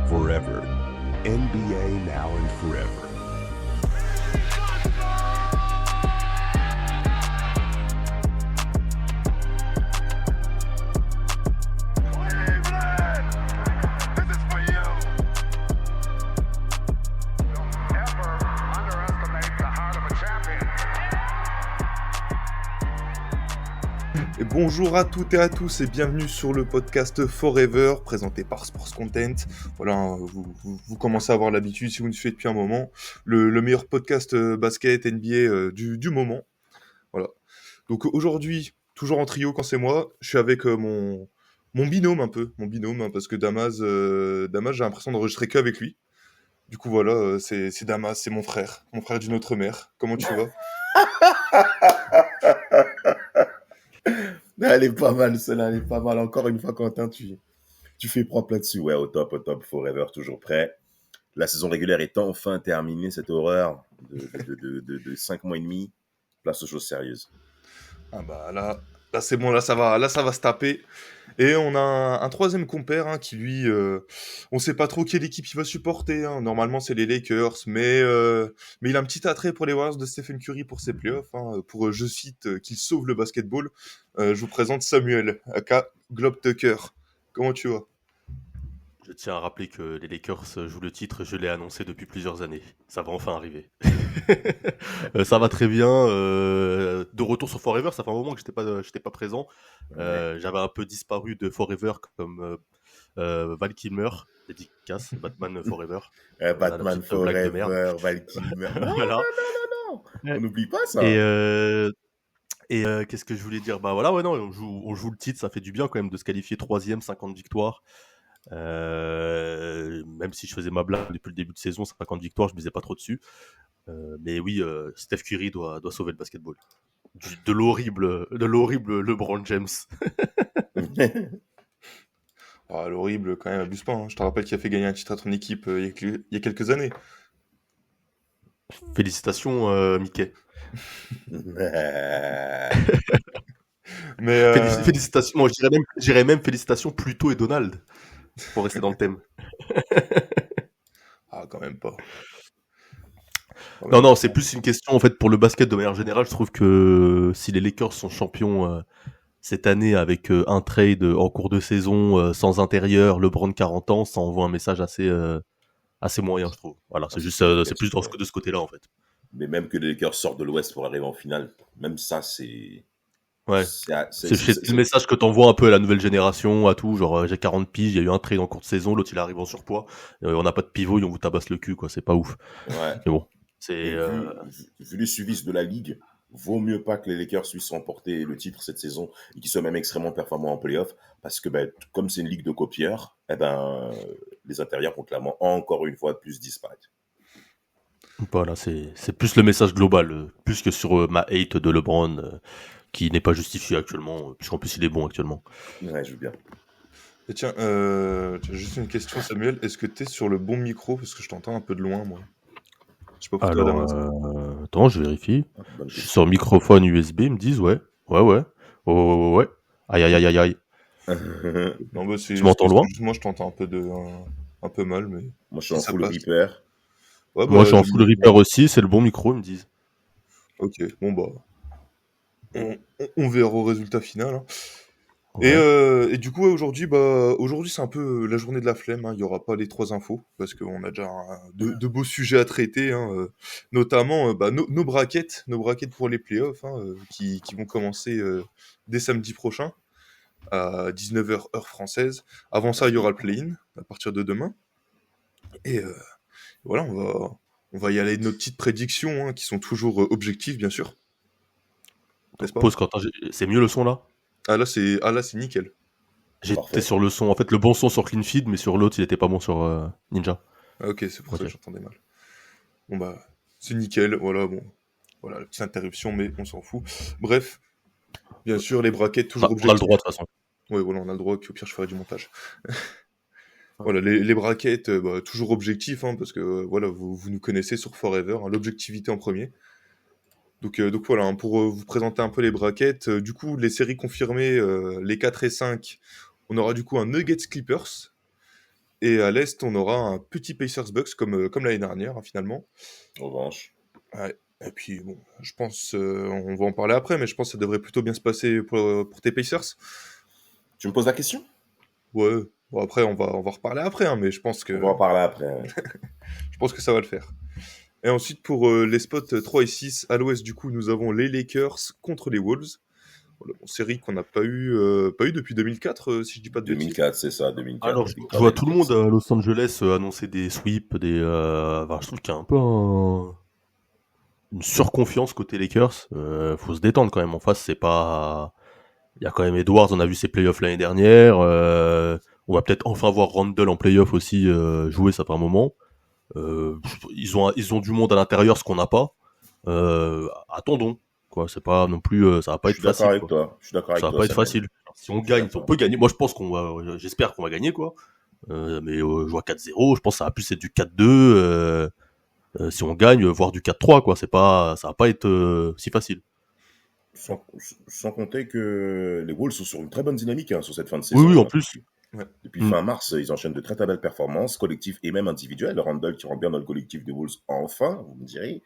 forever. NBA now and forever. Et bonjour à toutes et à tous et bienvenue sur le podcast Forever présenté par Sports Content. Voilà, vous commencez à avoir l'habitude si vous nous suivez depuis un moment. Le meilleur podcast basket NBA du moment. Voilà. Donc aujourd'hui, toujours en trio quand c'est moi, je suis avec mon binôme un peu, parce que Damas, j'ai l'impression d'enregistrer qu'avec lui. Du coup voilà, c'est Damas, c'est mon frère d'une autre mère. Comment tu vas? Elle est pas mal, celle-là, elle est pas mal. Encore une fois, Quentin, tu fais propre là-dessus. Ouais, au top, forever, toujours prêt. La saison régulière est enfin terminée, cette horreur de 5 mois et demi. Place aux choses sérieuses. Ah bah là c'est bon, là ça va se taper. Et on a un troisième compère qui lui, on sait pas trop quelle équipe il va supporter. Normalement c'est les Lakers, mais il a un petit attrait pour les Warriors de Stephen Curry pour ses playoffs. Pour, je cite, qu'il sauve le basketball. Je vous présente Samuel, aka Globe Tucker. Comment tu vas? Je tiens à rappeler que les Lakers jouent le titre, je l'ai annoncé depuis plusieurs années. Ça va enfin arriver. Ça va très bien. De retour sur Forever, ça fait un moment que j'étais pas présent. J'avais un peu disparu de Forever comme Val Kilmer, dédicace, Batman Forever. Batman petite blague de merde. Forever, Val Kilmer. Non, Voilà. non. On n'oublie pas ça. Et qu'est-ce que je voulais dire? Bah voilà, ouais, non, on joue le titre, ça fait du bien quand même de se qualifier 3ème, 50 victoires. Même si je faisais ma blague depuis le début de saison, 50 victoires, je misais pas trop dessus. Mais oui, Steph Curry doit sauver le basketball. De l'horrible LeBron James. Ah, l'horrible, quand même, abuse pas. Je te rappelle qu'il a fait gagner un titre à ton équipe il y a quelques années. Félicitations, Mickey. Mais Félicitations, moi je dirais même félicitations Pluto et Donald, pour rester dans le thème. ah, quand même pas. Non, c'est plus une question en fait pour le basket de manière générale. Je trouve que si les Lakers sont champions cette année avec un trade en cours de saison sans intérieur, LeBron 40 ans, ça envoie un message assez moyen, je trouve. Voilà, c'est juste c'est plus de ce côté-là en fait. Mais même que les Lakers sortent de l'Ouest pour arriver en finale, même ça, c'est... Ouais. C'est le message que t'envoies un peu à la nouvelle génération, à tout. Genre, j'ai 40 piges, il y a eu un trade en cours de saison, l'autre il arrive en surpoids. On n'a pas de pivot et on vous tabasse le cul, quoi. C'est pas ouf. Ouais. Mais bon, c'est. Vu les suivistes de la ligue, vaut mieux pas que les Lakers puissent remporter le titre cette saison et qu'ils soient même extrêmement performants en playoff, parce que comme c'est une ligue de copieurs, les intérieurs vont clairement encore une fois de plus disparaître. Voilà, c'est plus le message global, plus que sur ma hate de LeBron, qui n'est pas justifié actuellement, puisqu'en plus il est bon actuellement. Ouais, je veux bien. Et tiens, j'ai juste une question, Samuel. Est-ce que t'es sur le bon micro? Parce que je t'entends un peu de loin, moi. Je sais pas pour toi, Damas. Attends, je vérifie. Bonne Je suis question. sur microphone USB, ils me disent ouais. Ouais. Aïe. Non, bah, Tu m'entends loin? moi, je t'entends un peu mal, mais Moi, je suis en ça full passe. Reaper. Ouais, Moi, je suis en de full Reaper aussi, c'est le bon micro, ils me disent. Ok, bon, bah, on verra au résultat final. Ouais. Et du coup, aujourd'hui, c'est un peu la journée de la flemme. Il y aura pas les 3 infos parce qu'on a déjà de beaux sujets à traiter, notamment nos brackets pour les playoffs, qui vont commencer dès samedi prochain à 19h heure française. Avant ça, il y aura le play-in à partir de demain. Et voilà, on va y aller de nos petites prédictions, qui sont toujours objectives, bien sûr. N'est-ce pas? Pause, Quentin, c'est mieux le son là? Ah là, c'est nickel. J'étais Parfait. sur le son, en fait, le bon son sur Clean Feed, mais sur l'autre, il était pas bon sur Ninja. Ah, ok, c'est pour ça Ok. que j'entendais mal. Bon bah, c'est nickel, voilà, la petite interruption, mais on s'en fout. Bref, bien sûr, les brackets, toujours On a le objectifs. droit de toute façon. Ouais, voilà, on a le droit, puis au pire, je ferai du montage. Voilà, les brackets, toujours objectifs, parce que, voilà, vous nous connaissez sur Forever, l'objectivité en premier. Donc voilà, pour vous présenter un peu les brackets, du coup, les séries confirmées, les 4 et 5, on aura du coup un Nuggets Clippers, Et à l'Est, on aura un petit Pacers-Bucks comme l'année dernière, hein, finalement. En revanche. Ouais. Et puis, bon, je pense, on va en parler après, mais je pense que ça devrait plutôt bien se passer pour tes Pacers. Tu me poses la question? Ouais. Bon, après, on va reparler après, hein, mais On va en parler après. Ouais. je pense que ça va le faire. Et ensuite, pour les spots 3 et 6, à l'Ouest, du coup, nous avons les Lakers contre les Wolves. Voilà, bon, série qu'on n'a pas eu depuis 2004, si je dis pas de bêtises. 2004, c'est ça, 2004. Alors, je Victoire vois des tout le Lakers. monde à Los Angeles annoncer des sweeps, enfin, je trouve qu'il y a un peu une surconfiance côté Lakers. Faut se détendre quand même. En face, c'est pas. Il y a quand même Edwards, on a vu ses playoffs l'année dernière. On va peut-être enfin voir Randle en playoff aussi jouer, ça fait un moment. Ils ont du monde à l'intérieur, ce qu'on n'a pas. Attendons, quoi. C'est pas non plus, ça va pas Je être suis d'accord facile, avec quoi. toi. Je suis d'accord avec Ça va toi, pas être Samuel. facile. Si on Je suis gagne, si on d'accord. peut gagner. Moi, je pense j'espère qu'on va gagner, quoi. Mais je vois 4-0. Je pense que ça va plus être du 4-2. Si on gagne, voire du 4-3, quoi. Ça va pas être si facile. Sans compter que les Wolves sont sur une très bonne dynamique sur cette fin de Oui, oui, saison. en plus. Ouais. Depuis Mm. fin mars, ils enchaînent de très très belles performances, collectives et même individuelles. Randall qui rentre bien dans le collectif des Wolves, enfin, vous me direz.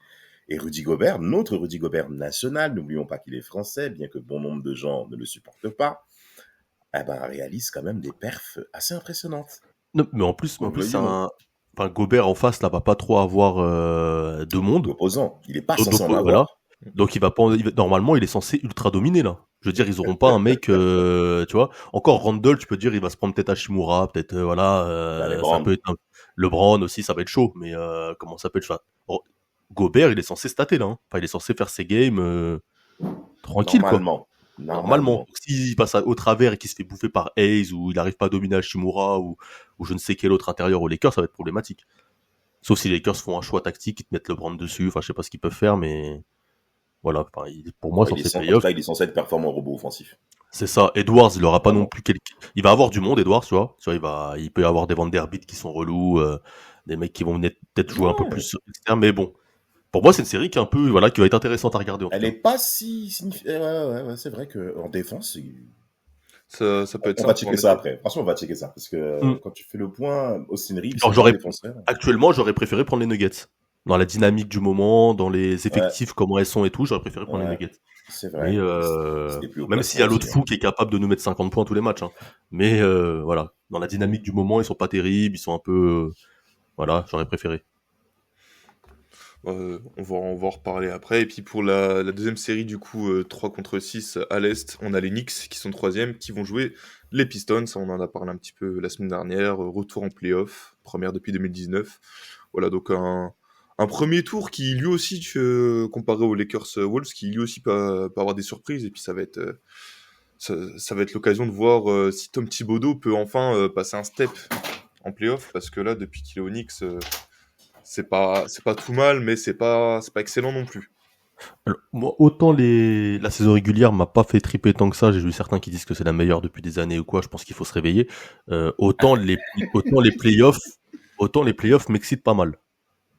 Et Rudy Gobert, notre Rudy Gobert national, n'oublions pas qu'il est français, bien que bon nombre de gens ne le supportent pas, eh ben, réalise quand même des perfs assez impressionnantes. Non, mais en plus, Qu'on le veuille c'est ou non. un. Enfin, Gobert en face, là, va pas trop avoir de monde. L'opposant, il n'est pas censé en Voilà. avoir. Donc il va pas, normalement, il est censé ultra dominer là. Je veux dire, ils auront pas un mec, tu vois. Encore Randall, tu peux dire, il va se prendre peut-être Hashimura, peut-être, voilà, Bah, les ça peut Browns, être LeBron aussi, ça va être chaud. Mais comment ça peut être chaud. Gobert, il est censé stater là. Hein. Enfin, il est censé faire ses games tranquille quoi. normalement. Normalement. Normalement. Donc, s'il passe au travers et qu'il se fait bouffer par Hayes ou il n'arrive pas à dominer Hashimura ou je ne sais quel autre intérieur aux Lakers, ça va être problématique. Sauf si les Lakers font un choix tactique, ils te mettent LeBron dessus. Enfin, je sais pas ce qu'ils peuvent faire, mais voilà, enfin, pour moi, Bon, sur ces en tout playoffs, cas, il est censé être performant au robot offensif. c'est ça. Edwards, il aura pas non Clairement. plus il va avoir du monde, Edwards, tu vois. Tu vois, il peut y avoir des Vanderbilt qui sont relous, des mecs qui vont peut-être jouer un peu Ouais. plus externe, mais bon. Pour moi, c'est une série qui est un peu, voilà, qui va être intéressante à regarder, en tout Elle cas. n'est pas si significative. Ouais, c'est vrai qu'en défense, Ça peut être on va sympa, en checker ça effet. après. Franchement, on va checker ça. Parce que Mm. quand tu fais le point, Austin Reeves, Genre, c'est pas un défenseur. actuellement, j'aurais préféré prendre les Nuggets. Dans la dynamique du moment, dans les Ouais, effectifs, comment elles sont et tout, j'aurais préféré prendre les ouais, Nuggets. c'est Mais vrai. C'était plus haut même s'il y classement a l'autre aussi. fou qui est capable de nous mettre 50 points tous les matchs, hein. Mais voilà, dans la dynamique du moment, ils sont pas terribles, ils sont un peu, voilà, j'aurais préféré. On va en reparler après. Et puis pour la deuxième série, du coup, 3 contre 6 à l'Est, on a les Knicks qui sont troisième, qui vont jouer les Pistons. On en a parlé un petit peu la semaine dernière. Retour en playoff, première depuis 2019. Voilà, donc un premier tour qui lui aussi, comparé aux Lakers Wolves, qui lui aussi peut avoir des surprises. Et puis ça va être l'occasion de voir si Tom Thibodeau peut enfin passer un step en playoff. Parce que là, depuis qu'il est aux Knicks, c'est pas tout mal, mais c'est pas excellent non plus. Alors, moi, autant la saison régulière m'a pas fait triper tant que ça, j'ai vu certains qui disent que c'est la meilleure depuis des années ou quoi, je pense qu'il faut se réveiller. Autant autant les playoffs m'excitent pas mal.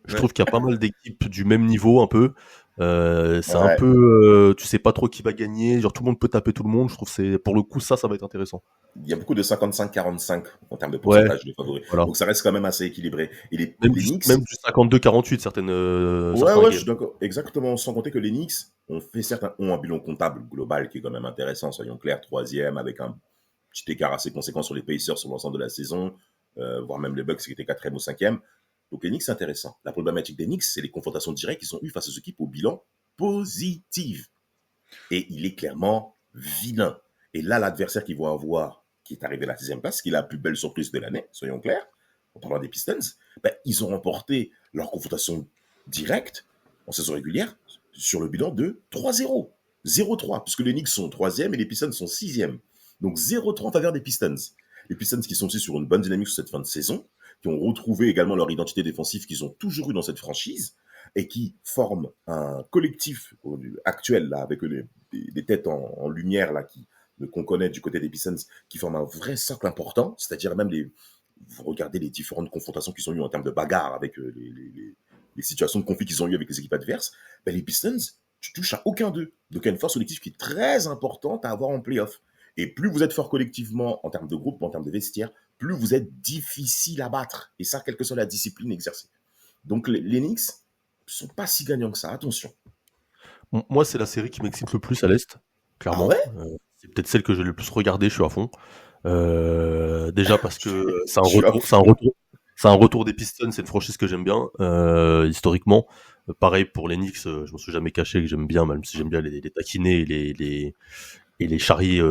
Je Ouais. trouve qu'il y a pas mal d'équipes du même niveau un peu. C'est un Ouais, peu, tu sais pas trop qui va gagner, genre tout le monde peut taper tout le monde. Je trouve que pour le coup ça va être intéressant. il y a beaucoup de 55-45 en termes de Ouais, pourcentage de favoris. voilà. Donc ça reste quand même assez équilibré. Et Même les du, Knicks, même du 52-48 ouais, certains ouais, je games. suis d'accord. Exactement. Sans compter que les Knicks ont un bilan comptable global qui est quand même intéressant, soyons clairs, troisième, avec un petit écart assez conséquent sur les Pacers sur l'ensemble de la saison, voire même les Bucks qui étaient quatrième ou cinquième. Donc les Knicks, c'est intéressant. La problématique des Knicks, c'est les confrontations directes qu'ils ont eues face aux équipes au bilan positif. Et il est clairement vilain. Et là, l'adversaire qu'ils vont avoir, qui est arrivé à la sixième place, qui est la plus belle surprise de l'année, soyons clairs, en parlant des Pistons, ben, ils ont remporté leur confrontation directe en saison régulière sur le bilan de 3-0. 0-3, puisque les Knicks sont troisième et les Pistons sont sixième. Donc 0-3 en faveur des Pistons. Les Pistons qui sont aussi sur une bonne dynamique sur cette fin de saison, qui ont retrouvé également leur identité défensive qu'ils ont toujours eu dans cette franchise, et qui forment un collectif actuel là, avec des têtes en lumière là, qu'on connaît du côté des Pistons, qui forment un vrai socle important, c'est-à-dire même vous regardez les différentes confrontations qu'ils ont eues en termes de bagarre avec les situations de conflit qu'ils ont eues avec les équipes adverses, ben les Pistons, tu touches à aucun d'eux. Donc il y a une force collective qui est très importante à avoir en playoff. Et plus vous êtes fort collectivement en termes de groupe, en termes de vestiaire, plus vous êtes difficile à battre. Et ça, quelle que soit la discipline exercée. Donc, les Knicks ne sont pas si gagnants que ça. Attention. Moi, c'est la série qui m'excite le plus à l'Est, Ah clairement. ouais? C'est peut-être celle que j'ai le plus regardée, je suis à fond. Déjà parce que c'est un Je suis à retour, c'est un retour des Pistons, c'est une franchise que j'aime bien, historiquement. Pareil pour les Knicks, je me suis jamais caché que j'aime bien, même si j'aime bien les taquiner et les charrier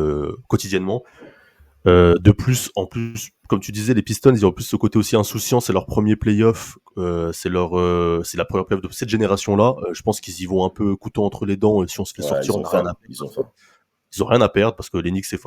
quotidiennement. De plus, en plus, comme tu disais, les Pistons, ils ont en plus ce côté aussi insouciant. C'est leur premier playoff, c'est la première playoff de cette génération-là. Je pense qu'ils y vont un peu couteau entre les dents. Et si on se fait Ouais, sortir, ils on ont n'a rien faim. à Ils ont faim. Ils ont rien à perdre parce que les Knicks c'est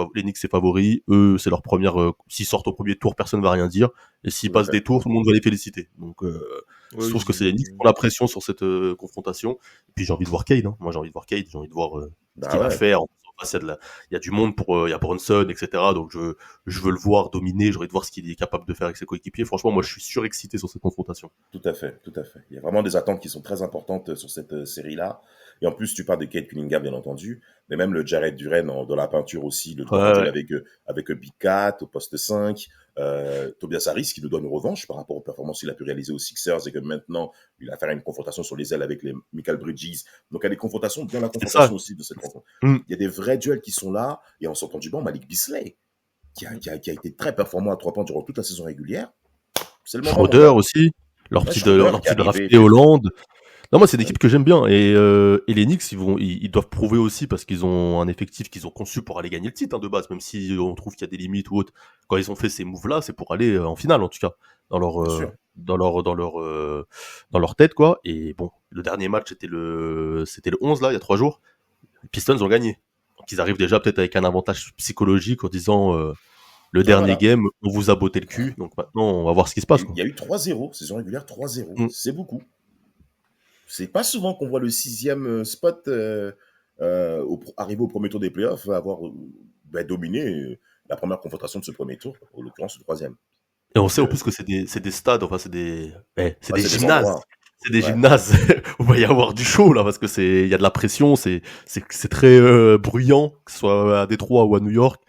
favori. Eux, c'est leur première. S'ils sortent au premier tour, personne va rien dire. Et s'ils Tout à passent fait. des tours, tout le monde va les féliciter. Donc, je Ouais, trouve que c'est les Knicks qui ont la pression sur cette confrontation. Et puis j'ai envie de voir Cade. Hein. Moi, j'ai envie de voir Cade. J'ai envie de voir ce Bah qu'il va ouais. faire. En face, il y a du monde pour. Il y a Brunson, etc. Donc je veux le voir dominer. J'ai envie de voir ce qu'il est capable de faire avec ses coéquipiers. Franchement, moi, je suis surexcité sur cette confrontation. Tout à fait, tout à fait. Il y a vraiment des attentes qui sont très importantes sur cette série-là. Et en plus, tu parles de Kate Cunningham, bien entendu, mais même le Jared Duren dans la peinture aussi, le Ouais, duel ouais. avec Big Cat au poste 5, Tobias Harris qui nous donne une revanche par rapport aux performances qu'il a pu réaliser aux Sixers et que maintenant, il a fait une confrontation sur les ailes avec les Michael Bridges. Donc, il y a des confrontations, bien la C'est ça. confrontation aussi de cette rencontre. Mm. Il y a des vrais duels qui sont là, et en sortant du banc, Malik Beasley, qui a été très performant à 3 points durant toute la saison régulière. C'est le moment, mon Schroeder gars. aussi. Leur Ouais, petit, Schroeder leur qui est petit drafté arrivé. Hollande. Non, moi, c'est une équipe que j'aime bien. Et les Knicks, ils doivent prouver aussi parce qu'ils ont un effectif qu'ils ont conçu pour aller gagner le titre, hein, de base, même si on trouve qu'il y a des limites ou autre. Quand ils ont fait ces moves-là, c'est pour aller en finale, en tout cas, dans leur, Bien sûr. dans leur tête, quoi. Et bon, le dernier match, c'était le 11, là, il y a 3 jours. Les Pistons ont gagné. Donc, ils arrivent déjà peut-être avec un avantage psychologique en disant, le Ouais, dernier voilà. game, on vous a botté le cul. Donc maintenant, on va voir ce qui se passe, Il quoi. y a eu 3-0, saison régulière 3-0. Mm. C'est beaucoup. C'est pas souvent qu'on voit le 6e spot arriver au premier tour des playoffs avoir dominé la première confrontation de ce premier tour, en l'occurrence le 3e. Et on Donc, sait en plus que c'est des stades, enfin c'est des c'est des gymnases. endroits. C'est des Ouais. gymnases où il va y avoir du show là parce que il y a de la pression, c'est très bruyant, que ce soit à Détroit ou à New York.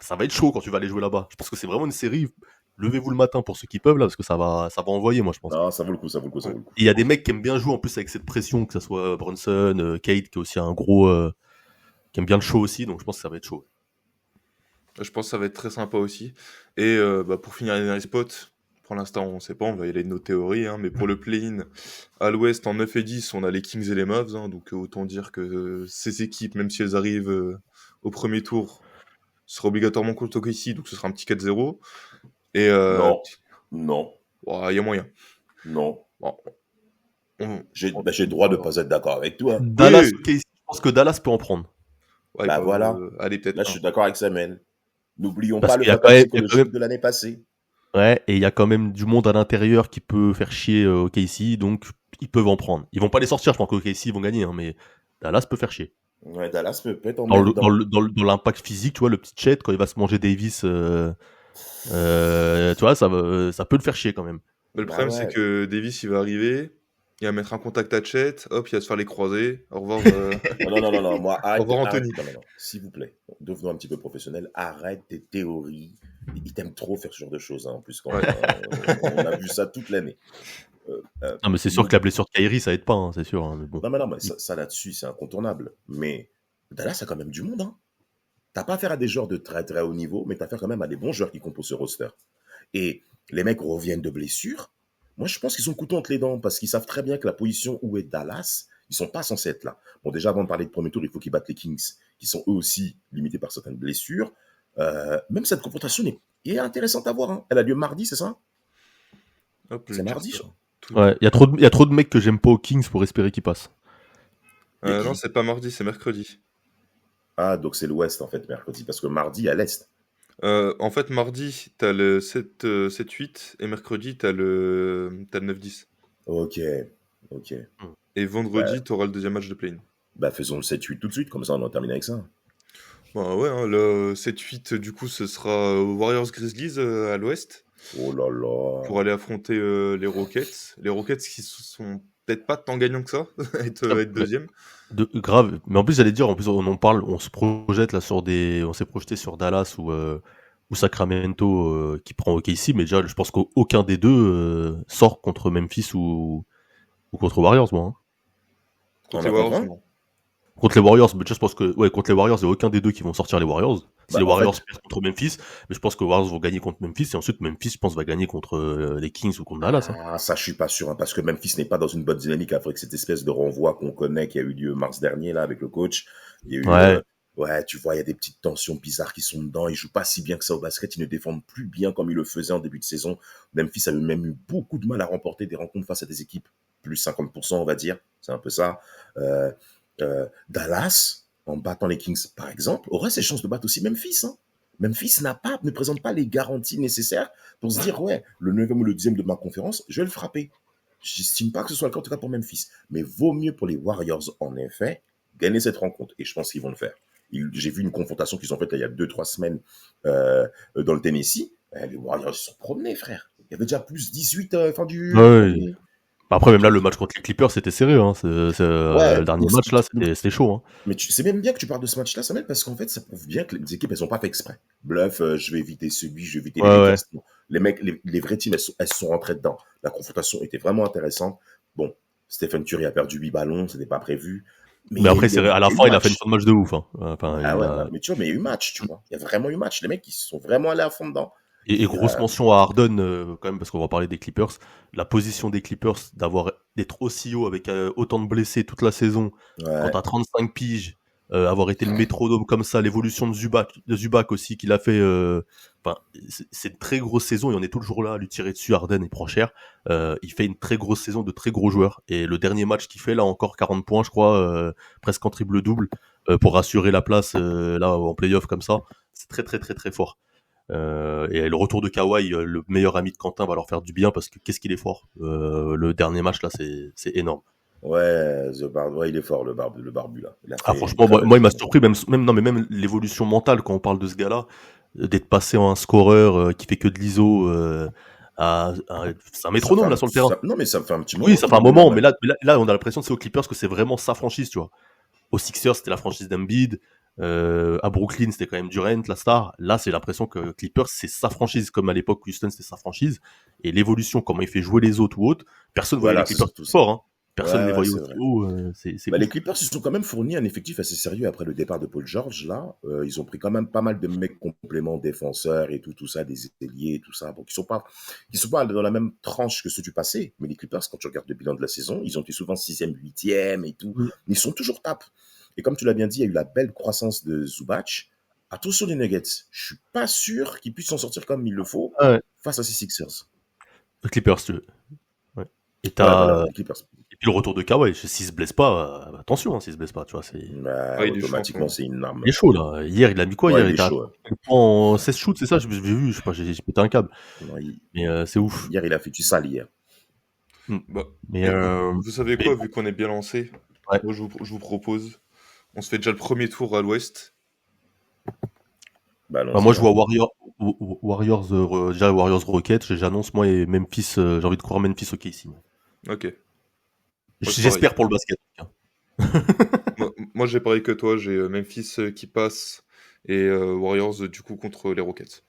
Ça va être chaud quand tu vas aller jouer là-bas. Je pense que c'est vraiment une série. Levez-vous le matin pour ceux qui peuvent là parce que ça va envoyer, moi je pense. Non, ça vaut le coup, ça vaut le coup, ça vaut le coup. Et il y a des mecs qui aiment bien jouer en plus avec cette pression, que ce soit Brunson, Kate qui est aussi un gros qui aime bien le show aussi, donc je pense que ça va être chaud. Je pense que ça va être très sympa aussi. Et pour finir les derniers spots, pour l'instant on ne sait pas, on va y aller de nos théories, hein, mais pour le play-in, à l'ouest en 9 et 10, on a les Kings et les Mavs, hein, donc autant dire que ces équipes, même si elles arrivent au premier tour, seront obligatoirement contre OKC, donc ce sera un petit 4-0. Et Non, il y a moyen. non. Bon, J'ai le droit de ne pas être d'accord avec toi. Dallas, oui. ok, je pense que Dallas peut en prendre. Ouais, Bah voilà. Allez, peut-être Là, je suis d'accord avec Samuel. N'oublions Parce pas le qu'il y a facteur quand même- psychologique de l'année passée. Ouais, et il y a quand même du monde à l'intérieur qui peut faire chier OKC, donc ils peuvent en prendre. Ils vont pas les sortir, je pense qu'OKC vont gagner, hein, mais Dallas peut faire chier. Ouais, Dallas peut être Dans emmerdant. dans l'impact physique, tu vois, le petit Chet, quand il va se manger Davis, tu vois, ça peut le faire chier quand même. Mais le Bah problème, ouais. c'est que Davis, il va arriver, il va mettre un contact à Chet, hop, il va se faire les croisés. Au revoir. Non, moi, Au revoir, Anthony. Non, s'il vous plaît, devenons un petit peu professionnel, arrête tes théories. Ils t'aiment trop faire ce genre de choses, hein, en plus, quand Ouais. on a vu ça toute l'année. Non, mais c'est sûr que la blessure de Kyrie, ça aide pas, hein, c'est sûr. Hein, mais bon. Non, mais ça là-dessus, c'est incontournable. Mais Dallas a quand même du monde, hein. T'as pas affaire à des joueurs de très très haut niveau, mais t'as affaire quand même à des bons joueurs qui composent ce roster. Et les mecs reviennent de blessures. Moi, je pense qu'ils sont couteau entre les dents parce qu'ils savent très bien que la position où est Dallas, ils sont pas censés être là. Bon, déjà, avant de parler de premier tour, il faut qu'ils battent les Kings, qui sont eux aussi limités par certaines blessures. Même cette confrontation est intéressante à voir, hein. Elle a lieu mardi, c'est ça? Hop, je C'est vais mardi, dire je ça. crois. Ouais, il y a trop de mecs que j'aime pas aux Kings pour espérer qu'ils passent. Non, c'est pas mardi, c'est mercredi. Ah, donc c'est l'ouest, en fait, mercredi, parce que mardi, à l'est. En fait, mardi, t'as le 7-8 et mercredi, t'as le 9-10. Ok. Et vendredi, t'auras le deuxième match de play-in. Bah, faisons le 7-8 tout de suite, comme ça on en termine avec ça. Bah ouais, hein, le 7-8, du coup, ce sera Warriors Grizzlies à l'ouest Oh là là. pour aller affronter les Rockets. Les Rockets qui sont peut-être pas tant gagnants que ça, être deuxième. Grave. Mais en plus, j'allais dire, en plus, on en parle, on se projette là on s'est projeté sur Dallas ou Sacramento qui prend OKC, mais déjà je pense qu'aucun des deux sort contre Memphis ou contre Warriors, moi. Hein. Contre On les en Warriors, comprend. non. Contre les Warriors, mais déjà, je pense que contre les Warriors, il n'y a aucun des deux qui vont sortir les Warriors. Si Bah, les en Warriors fait, perdent contre Memphis, mais je pense que les Warriors vont gagner contre Memphis, et ensuite Memphis, je pense, va gagner contre les Kings ou contre Dallas. Hein. ça, je suis pas sûr, hein, parce que Memphis n'est pas dans une bonne dynamique après cette espèce de renvoi qu'on connaît qui a eu lieu mars dernier là avec le coach. Il y a eu, Ouais. ouais, tu vois, il y a des petites tensions bizarres qui sont dedans. Ils jouent pas si bien que ça au basket. Ils ne défendent plus bien comme ils le faisaient en début de saison. Memphis a même eu beaucoup de mal à remporter des rencontres face à des équipes plus 50%, on va dire. C'est un peu ça. Euh, Dallas, en battant les Kings, par exemple, aurait ses chances de battre aussi Memphis. Hein. Memphis ne présente pas les garanties nécessaires pour se dire, ouais, le 9e ou le 10e de ma conférence, je vais le frapper. J'estime pas que ce soit le cas, en tout cas pour Memphis. Mais vaut mieux pour les Warriors, en effet, gagner cette rencontre. Et je pense qu'ils vont le faire. J'ai vu une confrontation qu'ils ont faite il y a 2-3 semaines dans le Tennessee. Les Warriors, ils se sont promenés, frère. Il y avait déjà plus 18 fin du Ouais. premier. Après, même là, le match contre les Clippers, c'était serré. Hein. Ouais, Le dernier match, là, c'était chaud. Hein. mais c'est même bien que tu parles de ce match-là, Samuel, parce qu'en fait, ça prouve bien que les équipes, elles n'ont pas fait exprès. Bluff, je vais éviter celui, je vais éviter les Ouais, Lakers. ouais. Non. Les mecs, les vrais teams, elles sont rentrées dedans. La confrontation était vraiment intéressante. Bon, Stephen Curry a perdu 8 ballons, c'était pas prévu. Mais Mais il y a après, eu, à la il y a eu fin, il a fait une match. fin de match de ouf. Hein. Enfin, Ah il ouais, a... mais tu vois, mais il y a eu match, tu vois. Il y a vraiment eu match. Les mecs, ils se sont vraiment allés à fond dedans. Et Et grosse mention à Harden, quand même, parce qu'on va parler des Clippers. La position des Clippers, d'être aussi haut avec autant de blessés toute la saison, quand ouais, t'as 35 piges, avoir été le métronome comme ça, l'évolution de Zubac aussi qu'il a fait. Enfin, c'est une très grosse saison et on est toujours là à lui tirer dessus. Harden il prend cher. Il fait une très grosse saison de très gros joueurs. Et le dernier match qu'il fait là encore 40 points, je crois, presque en triple double pour rassurer la place là en playoff comme ça. C'est très très très très fort. Et le retour de Kawhi, le meilleur ami de Quentin, va leur faire du bien parce que qu'est-ce qu'il est fort. Le dernier match là, c'est énorme. ouais, ouais, il est fort, le barbu, là. Il a Ah fait une franchement, très belle il m'a saison. surpris non mais même l'évolution mentale quand on parle de ce gars-là, d'être passé en un scoreur qui fait que de l'ISO c'est un métronome là sur le terrain. Non, mais ça me fait un petit Oui, moment ça qu'il fait un est là, moment, mais même. là, on a l'impression que c'est aux Clippers que c'est vraiment sa franchise, tu vois. Aux Sixers, c'était la franchise d'Embiid. À Brooklyn, c'était quand même Durant, la star. Là, c'est l'impression que Clippers, c'est sa franchise, comme à l'époque Houston, c'était sa franchise. Et l'évolution, comment il fait jouer les autres ou autres, personne voyait les Voilà, c'est Clippers surtout plus ça. forts. Hein. Personne Ouais, les ouais, voyait c'est aussi vrai. haut. C'est Bah, les ouf. Clippers, ils se sont quand même fournis un effectif assez sérieux après le départ de Paul George, là. Ils ont pris quand même pas mal de mecs compléments, défenseurs et tout ça, des ailiers et tout ça. Bon, qui sont pas dans la même tranche que ceux du passé. Mais les Clippers, quand tu regardes le bilan de la saison, ils ont été souvent 6e, 8e et tout. Mm. Mais ils sont toujours tapes. Et comme tu l'as bien dit, il y a eu la belle croissance de Zubac. Attention les Nuggets. Je suis pas sûr qu'ils puissent s'en sortir comme il le faut Ah ouais. face à ces Sixers. Les Clippers, tu veux. Ouais. Et Ouais, voilà, t'as. les Clippers. Et puis le retour de Kawhi, s'il se blesse pas, attention, hein, s'il se blesse pas, tu vois, Bah, Ouais, il est chaud en ce automatiquement, moment. c'est une arme. il est chaud là. Hier, il a mis quoi Ouais, hier? il Il est était à chaud. en 16 shoots, c'est ça? J'ai vu, je sais pas, j'ai pété un câble. Ouais. Mais c'est ouf. Hier, il a fait du sale hier. Mm. Bah, Mais, vous savez mais quoi, vu qu'on est bien lancé, ouais. moi je vous propose, on se fait déjà le premier tour à l'ouest. Bah, Bah, moi, allons-y, je hein. vois Warriors, déjà Warriors Rockets, j'annonce moi et Memphis, j'ai envie de croire Memphis OKC. Moi. Ok, moi c'est pareil. J'espère pour le basket. Hein. Moi j'ai pareil que toi, j'ai Memphis qui passe et Warriors du coup contre les Rockets.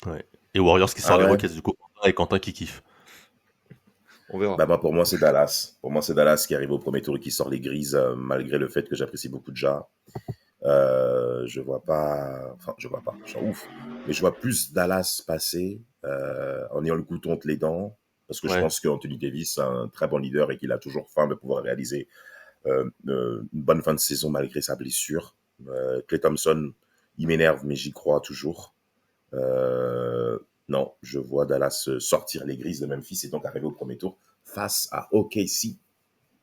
Ouais. Et Warriors qui Ah sort les ouais? Rockets du coup, et Quentin qui kiffe. On verra. Bah, moi, pour moi, c'est Dallas. Pour moi, c'est Dallas qui arrive au premier tour et qui sort les grises, malgré le fait que j'apprécie beaucoup Ja. Je vois pas. Enfin, je vois pas. Je suis ouf. Mais je vois plus Dallas passer en ayant le couteau entre les dents. Parce que je Ouais. pense qu'Anthony Davis est un très bon leader et qu'il a toujours faim de pouvoir réaliser une bonne fin de saison malgré sa blessure. Klay Thompson, il m'énerve, mais j'y crois toujours. Non, je vois Dallas sortir les grises de Memphis et donc arriver au premier tour face à OKC. Et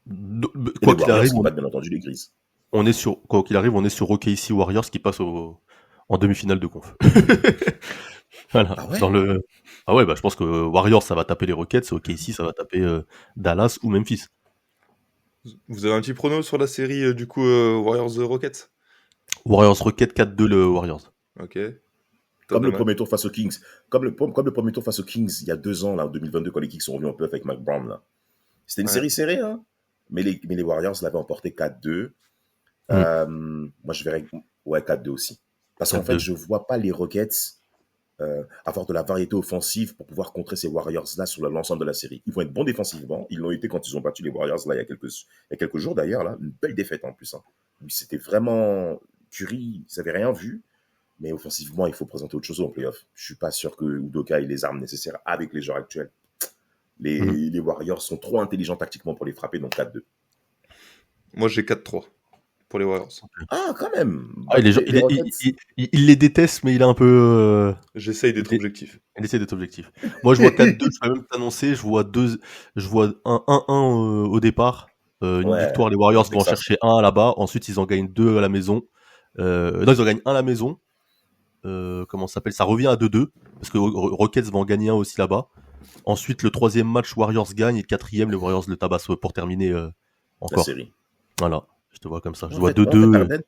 les Quoi qu'il Warriors arrive, qui battent bien entendu les grises. quoi qu'il arrive, on est sur OKC Warriors qui passe en demi-finale de conf. Voilà. Ah ouais? Ah ouais, bah je pense que Warriors ça va taper les Rockets, OKC ça va taper Dallas ou Memphis. Vous avez un petit prono sur la série du coup Warriors Rockets? Warriors Rockets 4-2 le Warriors. Ok. Toi, Comme le Daman? premier tour face aux Kings. Comme le premier tour face aux Kings il y a 2 ans, là, en 2022, quand les Kings sont revenus en playoff avec Mike Brown. Là. C'était une Ouais. série serrée, hein? Mais les Warriors l'avaient emporté 4-2. Mm. Moi, je verrais ouais, 4-2 aussi. Parce qu'en fait, 4-2. je vois pas les Rockets. avoir de la variété offensive pour pouvoir contrer ces Warriors-là sur l'ensemble de la série. Ils vont être bons défensivement. Ils l'ont été quand ils ont battu les Warriors là il y a quelques jours d'ailleurs. Là, une belle défaite en plus. Hein. C'était vraiment Curry, ils n'avaient rien vu. Mais offensivement, il faut présenter autre chose en playoff. Je suis pas sûr que Udoka ait les armes nécessaires avec les joueurs actuels. Les Warriors sont trop intelligents tactiquement pour les frapper, donc 4-2. Moi, j'ai 4-3 pour les Warriors. Ah, quand même. Ah, il les déteste, mais il est un peu. J'essaye d'être il- objectif. Il essaie d'être objectif. Moi, je vois 4-2, je vais même t'annoncer, je vois un 1-1 au départ. Une Ouais, victoire, les Warriors vont en Texas. chercher un là-bas. Ensuite, ils en gagnent 2 à la maison. Non, ils en gagnent un à la maison. Comment ça s'appelle? Ça revient à 2-2. Parce que Rockets va en gagner un aussi là-bas. Ensuite, le troisième match, Warriors gagne. Et le quatrième, les Warriors le tabassent pour terminer La encore. série. Voilà, je te vois comme ça. Je En vois fait, 2-2.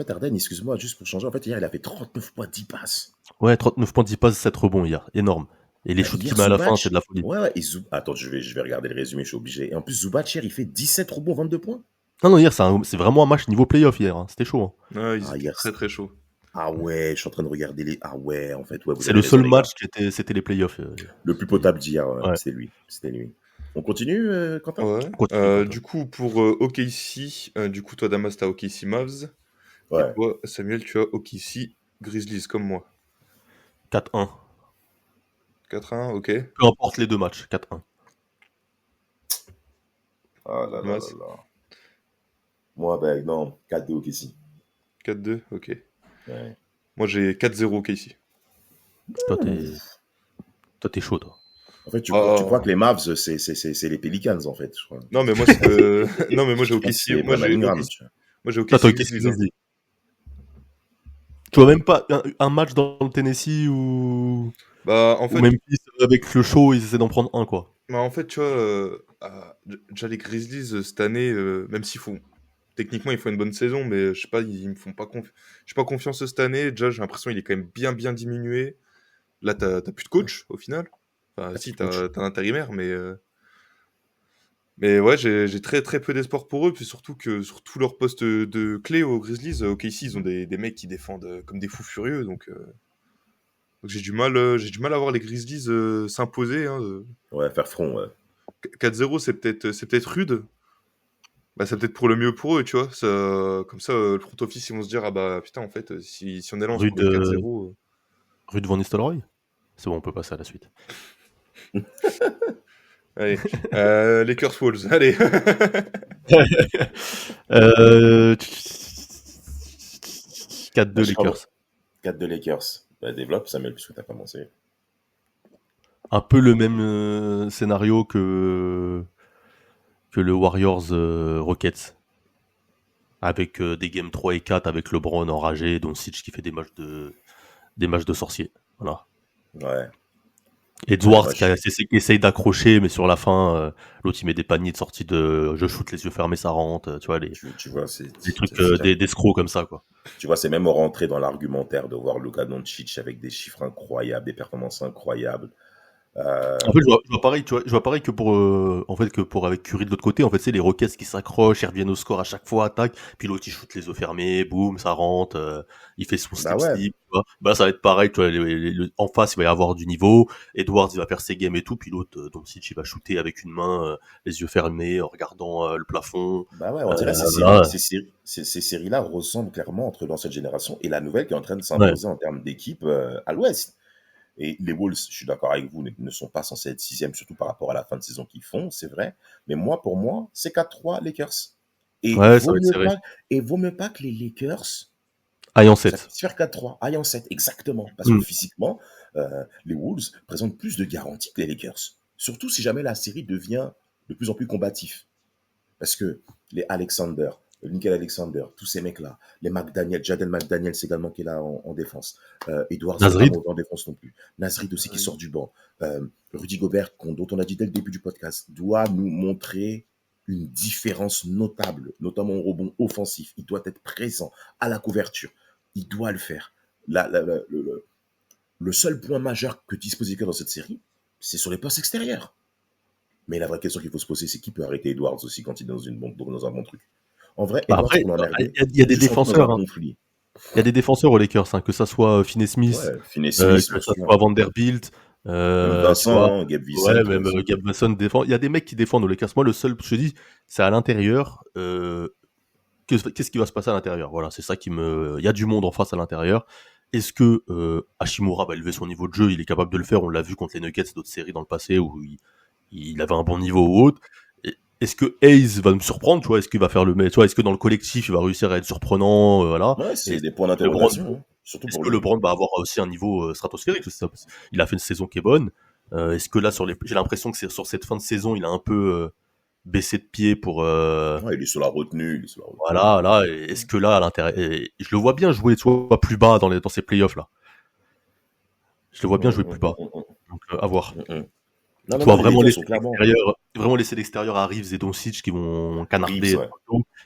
Arden, excuse-moi, juste pour changer, en fait, hier, il a fait 39 points, 10 passes. Ouais, 39 points, 10 passes, 7 rebonds hier. Énorme. Et les shoots Hier, qu'il met à la fin, Zubac, c'est de la folie. ouais, et attends, je vais regarder le résumé, je suis obligé. Et en plus, Zubac, hier, il fait 17 rebonds, 22 points. Non, hier, c'est vraiment un match niveau playoff hier. Hein. C'était chaud. Hein. Ah, ils étaient hier, très très chauds. Ah ouais, je suis en train de regarder les. Ah ouais, en fait, ouais, vous C'est avez le raison, seul les gars. match c'était les playoffs. Le plus potable d'hier, Ouais. c'était lui. C'était lui. On continue, Quentin? Ouais. Continue, Du coup, pour OKC, du coup, toi, Damas, t'as OKC Mavs. Ouais. Et toi, Samuel, tu as OKC Grizzlies, comme moi. 4-1. 4-1, ok. Peu importe les deux matchs, 4-1. Ah là là là Damas, là. Moi, ben non, 4-2 OKC. 4-2, ok. Ouais. Moi, j'ai 4-0 OKC. Toi, t'es chaud, toi. En fait, tu Ah. crois que les Mavs, c'est les Pelicans, en fait, je crois. Non, mais moi, non, mais moi, j'ai Je pense que OKC. c'est Moi, Brandon j'ai Ingram, OKC. tu vois. Moi, j'ai Toi, OKC t'as Grizzlies. Grizzlies. Tu vois même pas un match dans le Tennessee ou Bah, en fait, Memphis avec le show, ils essaient d'en prendre un, quoi. tu vois, déjà les Grizzlies cette année, même s'il faut, techniquement, ils font une bonne saison, mais je sais pas, ils me font pas j'ai pas confiance cette année. Déjà, j'ai l'impression qu'il est quand même bien diminué. Là, t'as plus de coach au final. Enfin, si, t'as un intérimaire, mais ouais, j'ai très peu d'espoir pour eux, puis surtout que sur tous leurs postes de clé aux Grizzlies, OKC, ils ont des mecs qui défendent comme des fous furieux, donc j'ai du mal à voir les Grizzlies s'imposer. Hein. Ouais, faire front, ouais. 4-0, c'est peut-être rude. Bah, c'est peut-être pour le mieux pour eux, tu vois. Comme ça, le front office, ils vont se dire, ah bah putain, en fait, si on est là, on se prend des 4-0. Rude Van Nistelrooy. C'est bon, on peut passer à la suite. Allez, Lakers Wolves, allez. 4-2 Lakers. 4-2 Lakers. Bah, développe, Samuel, puisque tu as commencé. Un peu le même scénario que le Warriors Rockets. Avec des games 3 et 4 avec LeBron enragé, Doncic qui fait des matchs de sorcier. Voilà. Ouais. Edwards Ouais, qui essaye d'accrocher, mais sur la fin, l'autre il met des paniers de sortie de je shoot les yeux fermés, ça rentre. Tu vois, tu vois, des trucs, des screws comme ça, quoi. Tu vois, c'est même rentrer dans l'argumentaire de voir Luka Doncic avec des chiffres incroyables, des performances incroyables. En fait, je vois pareil, tu vois, je vois pareil que pour avec Curry de l'autre côté, en fait, c'est les Rockets qui s'accrochent, ils reviennent au score à chaque fois, attaque, puis l'autre il shoot les yeux fermés, boum, ça rentre, il fait son Bah ouais. slip, tu vois. Bah ça va être pareil, tu vois, en face il va y avoir du niveau, Edwards il va faire ses games et tout, puis l'autre, Doncic il va shooter avec une main, les yeux fermés, en regardant le plafond. Bah ouais, on dirait Voilà. ces séries-là ressemblent clairement entre l'ancienne génération et la nouvelle qui est en train de s'imposer en termes d'équipe à l'ouest. Et les Wolves, je suis d'accord avec vous, ne sont pas censés être sixième, surtout par rapport à la fin de saison qu'ils font, c'est vrai. Mais pour moi, c'est 4-3 Lakers. Et Ouais, ça va être serré. vaut mieux pas que les Lakers Aïe en 7. se faire 4-3, aille en 7, exactement. Parce que physiquement, les Wolves présentent plus de garanties que les Lakers. Surtout si jamais la série devient de plus en plus combatif. Parce que les Alexander, Nickel Alexander, tous ces mecs-là, les McDaniel, Jaden McDaniels également qui est là en défense, Edwards Nasrid. en défense non plus, Nasrid aussi qui sort du banc, Rudy Gobert, dont on a dit dès le début du podcast, doit nous montrer une différence notable, notamment au rebond offensif. Il doit être présent à la couverture. Il doit le faire. Le seul point majeur que dispose les Lakers dans cette série, c'est sur les postes extérieurs. Mais la vraie question qu'il faut se poser, c'est qui peut arrêter Edwards aussi quand il est dans un bon truc. En vrai, Bah Edwards après, pour l'emmerder, il y a des défenseurs. Hein. Il y a des défenseurs aux Lakers, hein, que ça soit Finney-Smith, Ouais, Finney-Smith, que bien ça sûr. soit Vanderbilt, Même tu vois. Vincent, Gabe Ouais, Vincent, même aussi. Gab Masson défend. Il y a des mecs qui défendent aux Lakers. Moi, le seul, je te dis, c'est à l'intérieur. Qu'est-ce qui va se passer à l'intérieur? Voilà, c'est ça qui me. Il y a du monde en face à l'intérieur. Est-ce que Hachimura va élever son niveau de jeu? Il est capable de le faire. On l'a vu contre les Nuggets, d'autres séries dans le passé où il avait un bon niveau ou autre. Est-ce que Hayes va me surprendre? Tu vois, est-ce qu'il va faire le, tu vois, est-ce que dans le collectif il va réussir à être surprenant? Voilà. Ouais, Et c'est des points LeBron, d'interrogation, hein, surtout est-ce pour que lui. LeBron va avoir aussi un niveau stratosphérique? Il a fait une saison qui est bonne. Est-ce que là, j'ai l'impression que c'est sur cette fin de saison, il a un peu baissé de pied pour. Ouais, il est sur la retenue, il est sur la retenue. Voilà, là, est-ce que là, à l'intérieur, je le vois bien jouer, tu vois, plus bas dans ces playoffs là. Je le vois bien jouer plus bas. Donc, à voir. Non, Tu non, non, vois, les Lakers sont clairement vraiment laisser l'extérieur à Reeves et Doncic qui vont Reeves, canarder, ouais,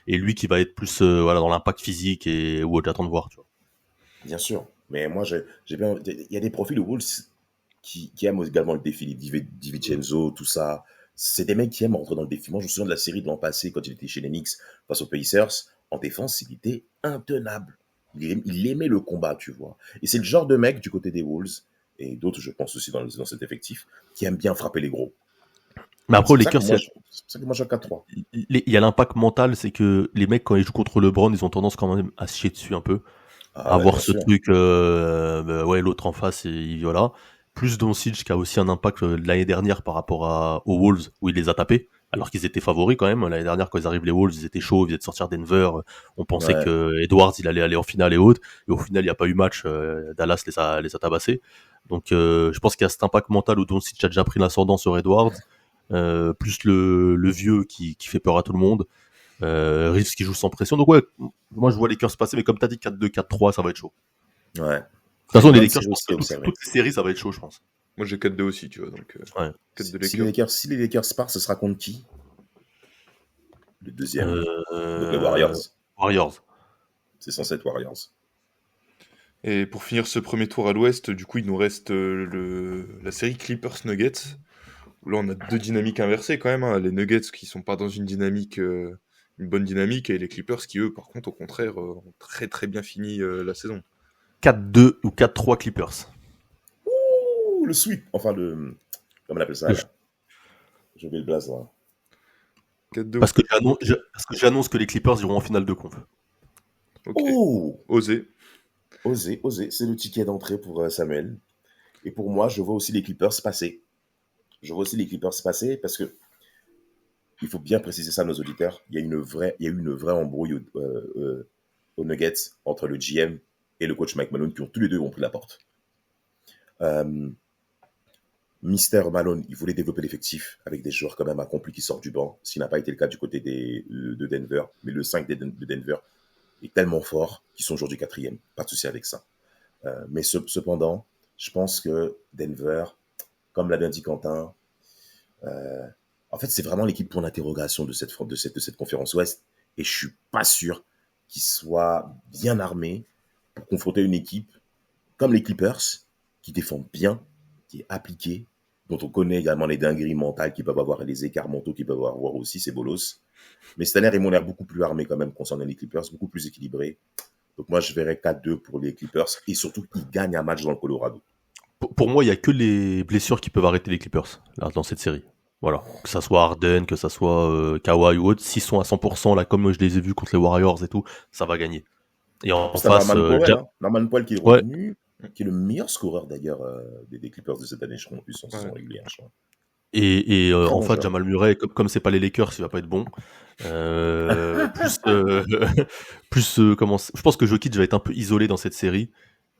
et lui qui va être plus voilà, dans l'impact physique et où j'attends de voir, tu vois. bien sûr. Mais moi, j'ai bien, il y a des profils de Wolves qui aiment également le défi, DiVincenzo, tout ça. C'est des mecs qui aiment rentrer dans le défi. Moi, je me souviens de la série de l'an passé quand il était chez les Knicks face aux Pacers. En défense, il était intenable. Il aimait le combat, tu vois. Et c'est le genre de mec du côté des Wolves, et d'autres, je pense aussi dans cet effectif, qui aime bien frapper les gros. Mais après, C'est les pour ça que Lakers, moi, c'est pour ça que moi, je suis à 4-3. il y a l'impact mental, c'est que les mecs, quand ils jouent contre LeBron, ils ont tendance quand même à se chier dessus un peu. Ah, bah, Avoir bien ce sûr. truc, ouais, l'autre en face, et voilà. Plus Doncic qui a aussi un impact de l'année dernière par rapport aux Wolves, où il les a tapés, alors qu'ils étaient favoris quand même. L'année dernière, quand ils arrivent, les Wolves, ils étaient chauds, ils venaient de sortir Denver. On pensait Ouais. que Edwards, il allait aller en finale et autres. Et au final, il n'y a pas eu match. Dallas les a tabassés. Donc, je pense qu'il y a cet impact mental où Doncic a déjà pris l'ascendant sur Edwards, plus le vieux qui fait peur à tout le monde. Reeves qui joue sans pression. Donc ouais, moi je vois les Lakers passer, mais comme t'as dit 4-2, 4-3, ça va être chaud. Ouais. De toute Il y a façon, une les bonne Lakers, je série pense aussi que à observer. toutes les séries, ça va être chaud, je pense. Moi, j'ai 4-2 aussi, tu vois, donc Ouais. 4 de Si les Lakers. Lakers partent, ce sera contre qui? Le deuxième. Donc les Euh... Warriors. Warriors. C'est censé être Warriors. Et pour finir ce premier tour à l'ouest, du coup, il nous reste la série Clippers-Nuggets. Où là, on a deux dynamiques inversées quand même, hein. Les Nuggets qui sont pas dans une dynamique, une bonne dynamique, et les Clippers qui, eux, par contre, au contraire, ont très très bien fini la saison. 4-2 ou 4-3 Clippers. Ouh, le sweep. Enfin, comment on appelle ça, Le- là? J'ai oublié le blaze, là. 4-2 ou Parce que 4-3 Clippers. j'annonce que les Clippers iront en finale de conf. Ok, Oh! osé. Osez, osez. C'est le ticket d'entrée pour Samuel. Et pour moi, je vois aussi les Clippers passer. Je vois aussi les Clippers passer parce que il faut bien préciser ça à nos auditeurs. Il y a eu une vraie embrouille aux Nuggets entre le GM et le coach Mike Malone qui ont tous les deux pris la porte. Mister Malone, il voulait développer l'effectif avec des joueurs quand même accomplis qui sortent du banc, ce qui n'a pas été le cas du côté de Denver. Mais le 5 de Denver est tellement fort qu'ils sont aujourd'hui quatrième. Pas de souci avec ça. Mais cependant, je pense que Denver, comme l'a bien dit Quentin, en fait, c'est vraiment l'équipe pour l'interrogation de cette conférence Ouest. Et je suis pas sûr qu'ils soient bien armés pour confronter une équipe comme les Clippers, qui défendent bien, qui est appliquée, dont on connaît également les dingueries mentales qu'ils peuvent avoir et les écarts mentaux qu'ils peuvent avoir aussi, c'est bolos. Mais cette année, ils m'ont l'air beaucoup plus armés quand même concernant les Clippers, beaucoup plus équilibrés. Donc moi, je verrais 4-2 pour les Clippers et surtout qu'ils gagnent un match dans le Colorado. Pour moi, il y a que les blessures qui peuvent arrêter les Clippers là, dans cette série. Voilà. Que ça soit Harden, que ça soit Kawhi ou autre, s'ils sont à 100%, là, comme je les ai vus contre les Warriors et tout, ça va gagner. Et en C'est face, Norman Powell, hein. Norman Powell qui est ouais. retenu, qui est le meilleur scoreur d'ailleurs des Clippers de cette année, je crois, en plus en saison Ouais. régulière. Je crois. Et Très en bon fait, joueur. Jamal Murray, comme c'est pas les Lakers, il va pas être bon. Plus, je pense que Jokic va être un peu isolé dans cette série.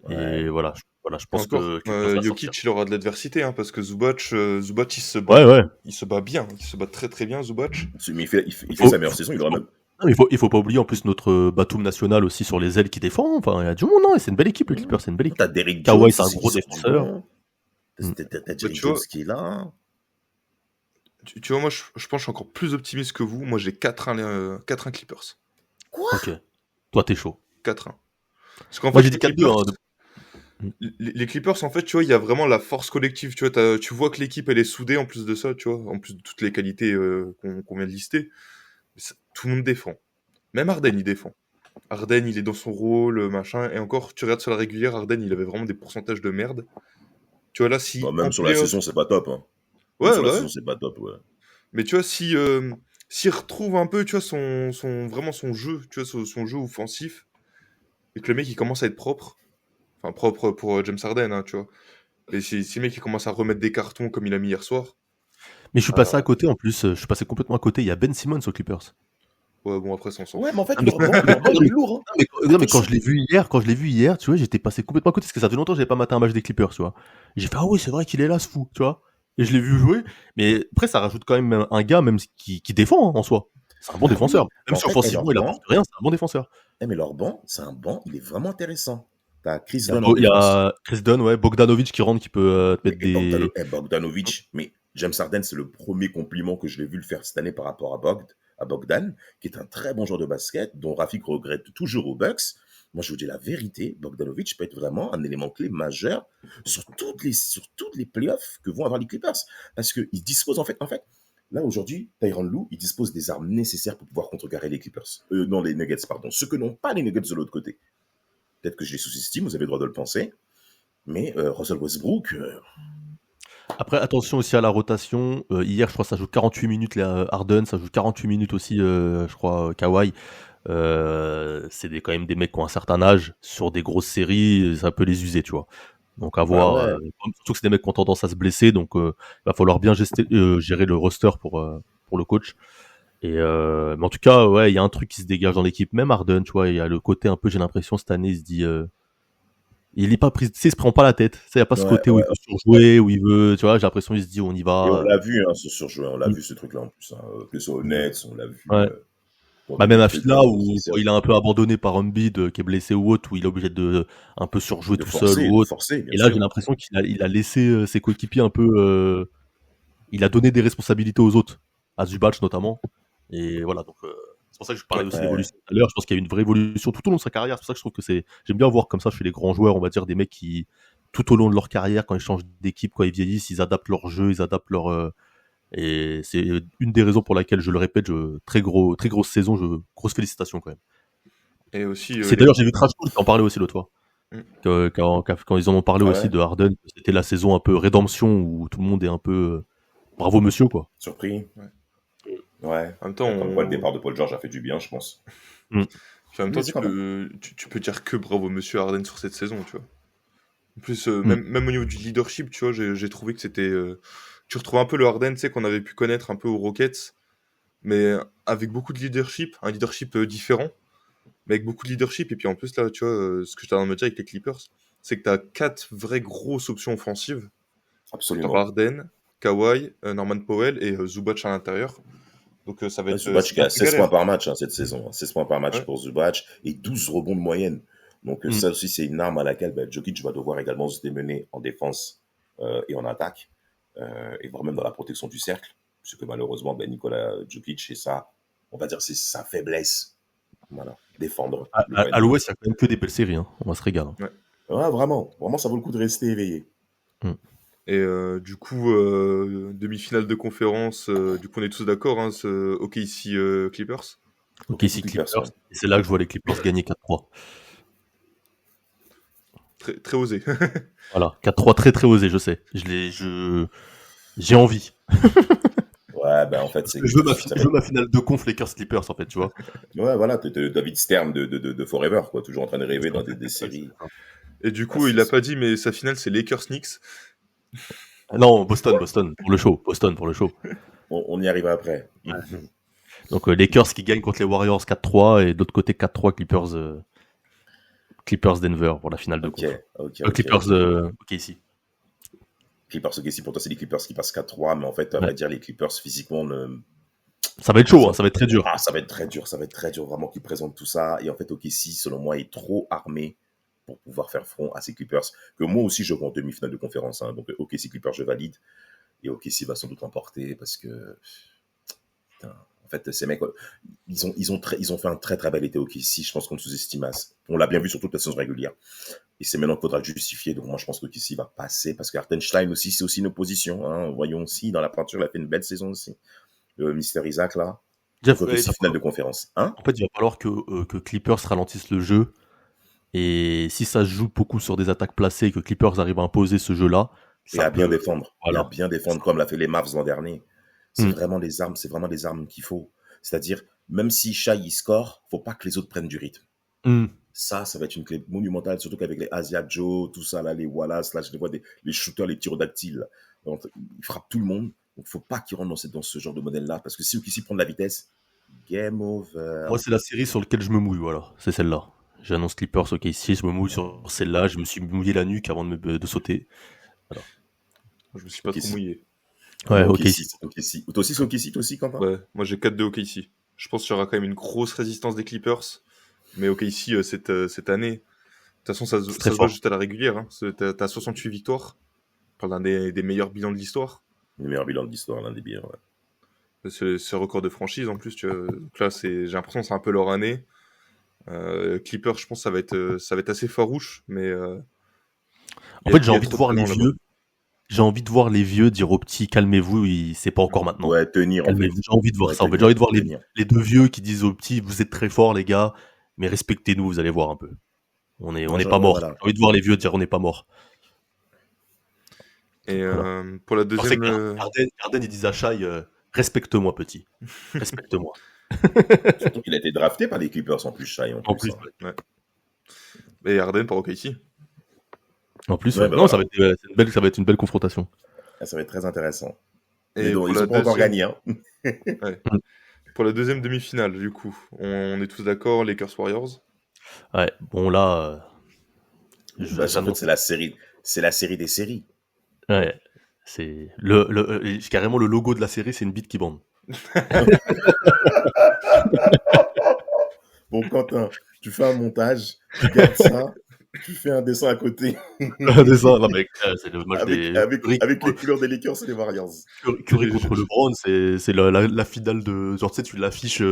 Ouais. Et voilà, je pense Encore, que Clippers va sortir. Jokic, il aura de l'adversité, hein, parce que Zubac, il se bat. Ouais, ouais. Il se bat bien, il se bat très très bien, Zubac. Mais il fait Faut- sa meilleure saison, il aura même. Non, il faut pas oublier en plus notre Batum national aussi sur les ailes qui défend. Enfin, il y a du monde, hein, et c'est une belle équipe, les Clippers, c'est une belle équipe. T'as Derrick Jones Kawhi, c'est un aussi qui gros sort du défenseur. banc. Mm. T'as Bah, Derrick tu Jones vois, qui est là. tu vois, moi, je pense que je suis encore plus optimiste que vous. Moi, j'ai 4-1 Clippers. Ok. Toi, t'es chaud. 4-1. Parce qu'en Moi, fait, j'ai dit les 4-2. Clippers, Mm. les Clippers, en fait, tu vois, il y a vraiment la force collective. Tu vois, tu vois que l'équipe, elle est soudée en plus de ça, tu vois, en plus de toutes les qualités qu'on vient de lister. Tout le monde défend. Même Harden, il défend. Harden, il est dans son rôle, machin. Et encore, tu regardes sur la régulière, Harden, il avait vraiment des pourcentages de merde. Tu vois, là, si Bon, même en sur la playoff. saison, c'est pas top. Hein. Même Ouais, sur la bah ouais. saison, c'est pas top, ouais. Mais tu vois, si s'il retrouve un peu, tu vois, vraiment son jeu, tu vois, son jeu offensif, et que le mec il commence à être propre, enfin propre pour James Harden, hein, tu vois. Et si le mec il commence à remettre des cartons comme il a mis hier soir, Mais je suis passé à ah, côté en plus, je suis passé complètement à côté. Il y a Ben Simmons aux Clippers. ouais, bon après ça on s'en Ouais, mais en fout. fait, Ah, mais, leur banc, non, il est mais, lourd. Hein. non, mais quand Attention. je l'ai vu hier, tu vois, j'étais passé complètement à côté parce que ça fait longtemps que j'avais pas maté un match des Clippers, tu vois. Et j'ai fait, ah oui, c'est vrai qu'il est là, ce fou, tu vois. Et je l'ai vu jouer. Mais après, ça rajoute quand même un gars, même qui défend, hein, en soi. C'est un bon Bah défenseur. oui, Même en si fait, offensivement, il apporte rien, c'est un bon défenseur. mais leur banc, c'est un banc, il est vraiment intéressant. T'as Chris Il y a, Dunn en il y défense. a Chris Dunn, ouais, Bogdanovic qui rentre, qui peut te mettre Et des. Bogdanovic, mais James Harden, c'est le premier compliment que je l'ai vu le faire cette année par rapport à Bogdan, qui est un très bon joueur de basket, dont Rafik regrette toujours aux Bucks. Moi, je vous dis la vérité, Bogdanovic peut être vraiment un élément clé majeur sur toutes les playoffs que vont avoir les Clippers. Parce qu'il dispose, en fait, là, aujourd'hui, Tyronn Lue, il dispose des armes nécessaires pour pouvoir contrecarrer les Clippers. Non, les Nuggets, pardon. Ceux que n'ont pas les Nuggets de l'autre côté. Peut-être que je les sous-estime, vous avez le droit de le penser. Mais Russell Westbrook, Après, attention aussi à la rotation. Hier, je crois que ça joue 48 minutes, les Harden, ça joue 48 minutes aussi, je crois, Kawhi. C'est quand même des mecs qui ont un certain âge. Sur des grosses séries, ça peut les user, tu vois. Donc à bah voir. ouais, Surtout que c'est des mecs qui ont tendance à se blesser, donc il va falloir bien gérer le roster pour le coach. Mais en tout cas, ouais, il y a un truc qui se dégage dans l'équipe. Même Harden, tu vois, il y a le côté un peu, j'ai l'impression, cette année, il se dit... il est pas pris, tu sais, il se prend pas la tête. Tu sais, il y a pas ce ouais, côté où il ouais. veut surjouer, où il veut, tu vois, j'ai l'impression qu'il se dit on y Et on va. l'a vu, hein, ce surjouer, on l'a Mm. vu ce truc-là en plus. Hein. Que ce soit honnête, on l'a vu Ouais. pour Bah des même à trucs Fila où c'est il a un peu abandonné par Embiid qui est blessé ou autre, où il est obligé de un peu surjouer tout seul ou de autre. forcer, bien Et là, sûr. j'ai l'impression qu'il a laissé ses coéquipiers un peu. Il a donné des responsabilités aux autres, à Zubac notamment. Et voilà, donc c'est pour ça que je parlais Ouais, aussi ouais. d'évolution tout à l'heure. Je pense qu'il y a une vraie évolution tout au long de sa carrière. C'est pour ça que je trouve que j'aime bien voir comme ça chez les grands joueurs, on va dire des mecs qui, tout au long de leur carrière, quand ils changent d'équipe, quand ils vieillissent, ils adaptent leur jeu, ils adaptent leur. Et c'est une des raisons pour laquelle je le répète, très grosse saison, grosse félicitations quand même. Et aussi C'est d'ailleurs, j'ai vu Trash Talk qui en parlait aussi l'autre fois. Mm. Quand ils en ont parlé Ah aussi ouais, de Harden, c'était la saison un peu rédemption où tout le monde est un peu bravo monsieur quoi. surpris. Ouais. Ouais. En même temps, Comme quoi, le départ de Paul George a fait du bien, je pense. Mm. puis en même temps, Vas-y, pardon. tu peux dire que bravo Monsieur Harden sur cette saison, tu vois. En plus, Mm. même au niveau du leadership, tu vois, j'ai trouvé que c'était. Tu retrouves un peu le Harden, tu sais, qu'on avait pu connaître un peu aux Rockets, mais avec beaucoup de leadership, un leadership différent, mais avec beaucoup de leadership. Et puis en plus, là, tu vois, ce que je t'avais à me dire avec les Clippers, c'est que t'as 4 vraies grosses options offensives. T'as Absolument. Harden, Kawhi, Norman Powell et Zubac à l'intérieur. Donc ça va Ouais, être Zubac ça qui va a être 16 points galère. par match hein, cette saison. Hein. 16 points par match Ouais. pour Zubac et 12 rebonds de moyenne. Donc Mm. ça aussi, c'est une arme à laquelle Jokic va devoir également se démener en défense et en attaque, et voire même dans la protection du cercle. Puisque malheureusement, Nikola Jokic, c'est ça, on va dire, c'est sa faiblesse. Voilà, défendre le À panier. l'Ouest, il y a quand même que des belles séries, hein. On va se régaler. Ouais. Ouais, vraiment, vraiment, ça vaut le coup de rester éveillé. Mm. Et du coup, demi-finale de conférence, du coup on est tous d'accord, hein, ce OKC Clippers. Ok, Ok, c'est ici Clippers, Clippers. ouais. Et c'est là que je vois les Clippers gagner 4-3. Très, très osé. Voilà, 4-3 très très osé, je sais. J'ai envie. Ouais, ben en fait, Parce c'est que que ça va je veux être... ma finale de conf Lakers Clippers en fait, tu vois. Ouais, voilà, t'es David Stern de Forever, quoi, toujours en train de C'est rêver ça. dans des Ouais, c'est séries. ça. Et du Ah, coup, il a pas dit, mais sa finale c'est Lakers-Knicks. Non, Boston pour le show. Boston pour le show. on y arrivera après. Donc Lakers qui gagnent contre les Warriors 4-3 et de l'autre côté 4-3 Clippers Denver pour la finale de Ok, conf. ok, ok, Clippers ok. ok ici. Clippers, ok, si pour toi c'est les Clippers qui passent 4-3, mais en fait, à Ouais. vrai dire, les Clippers physiquement Ça va être chaud, hein, ça va être très dur. Ah, ça va être très dur vraiment qu'ils présentent tout ça. Et en fait, OKC, selon moi, est trop armé pour pouvoir faire front à ces Clippers, que moi aussi je vois en demi-finale de conférence. Hein. Donc OKC Clippers, je valide. Et OKC va sans doute l'emporter parce que, putain, en fait, ces mecs, ils ont fait un très très bel été OKC. Je pense qu'on sous-estime assez. On l'a bien vu sur toute la saison régulière. Et c'est maintenant qu'il faudra le justifier. Donc moi, je pense qu'OKC va passer parce qu'Hartenstein aussi, c'est aussi une opposition. Hein. Voyons aussi, dans la peinture, il a fait une belle saison aussi. Mister Isaac, là. Jeff, Donc, aussi finale de conférence. Hein? en fait, il va falloir que Clippers ralentisse le jeu. Et si ça se joue beaucoup sur des attaques placées et que Clippers arrivent à imposer ce jeu-là, Et ça à bien peut. défendre. Et à Voilà. bien défendre comme l'a fait les Mavs l'an dernier. Hmm. C'est vraiment les armes qu'il faut. C'est-à-dire, même si Shai il score, faut pas que les autres prennent du rythme. Hmm. Ça va être une clé monumentale, surtout qu'avec les Asia Joe, tout ça, là, les Wallace, là, je les vois, les shooters, les pterodactyles. Donc, ils frappent tout le monde. Donc, faut pas qu'ils rentrent dans ce genre de modèle-là. Parce que si OKC prend de la vitesse, game over. Moi, c'est la série sur laquelle je me mouille, voilà. C'est celle-là. J'annonce Clippers, ok, ici, je me mouille sur celle-là. Je me suis mouillé la nuque avant de sauter. Voilà. Je me suis pas Ok, trop mouillé. Ouais, Ok, ok. si. Toi aussi, c'est OKC, toi aussi, Quentin? Ouais, moi j'ai 4-2 OKC. Je pense qu'il y aura quand même une grosse résistance des Clippers. Mais OKC, cette année, de toute façon, ça C'est se très voit fort. juste à la régulière. Hein. T'as 68 victoires. On parle d'un des meilleurs bilans de l'histoire. Le meilleur bilan de l'histoire, l'un des meilleurs. Ouais. C'est un record de franchise en plus. Tu vois. Donc là, j'ai l'impression que c'est un peu leur année. Clippers, je pense que ça va être assez farouche. Mais En fait, j'ai il y a envie de trop de voir les talent là-bas. vieux. J'ai envie de voir les vieux dire aux petits, calmez-vous, c'est pas encore maintenant. Ouais, tenir, en fait. Calmez-vous. J'ai envie de voir Ouais, ça. En fait, j'ai envie de voir tenir. les deux vieux qui disent aux petits, vous êtes très forts, les gars, mais respectez-nous, vous allez voir un peu. On Ouais, n'est pas morts. voilà. J'ai envie de voir les vieux dire, on n'est pas morts. Et Voilà. pour la Alors, c'est deuxième. Garden, ils disent à Shai, respecte-moi, petit. Respecte-moi. Surtout qu'il a été drafté par les Clippers en plus, Shai, en En plus. plus, Hein. ouais. Et Harden par OKC. En plus, Ouais, ouais. bah Non, voilà. ça va être une belle confrontation. Ah, ça va être très intéressant. Mais Et non, pour ils la ont pas encore deuxième. gagné. Hein. Ouais. Mm. Pour la deuxième demi-finale, du coup, on est tous d'accord, Lakers Warriors. Ouais, bon, là, Bah, en fait, j'annonce. c'est la série des séries. Ouais, c'est carrément le logo de la série, c'est une bite qui bande. Bon, Quentin, tu fais un montage, tu gardes ça, tu fais un dessin à côté C'est ça, non, mais, c'est le match avec, des avec, avec les couleurs des Lakers et des Warriors. Curry contre LeBron, c'est la finale de. Genre, tu sais, tu l'affiches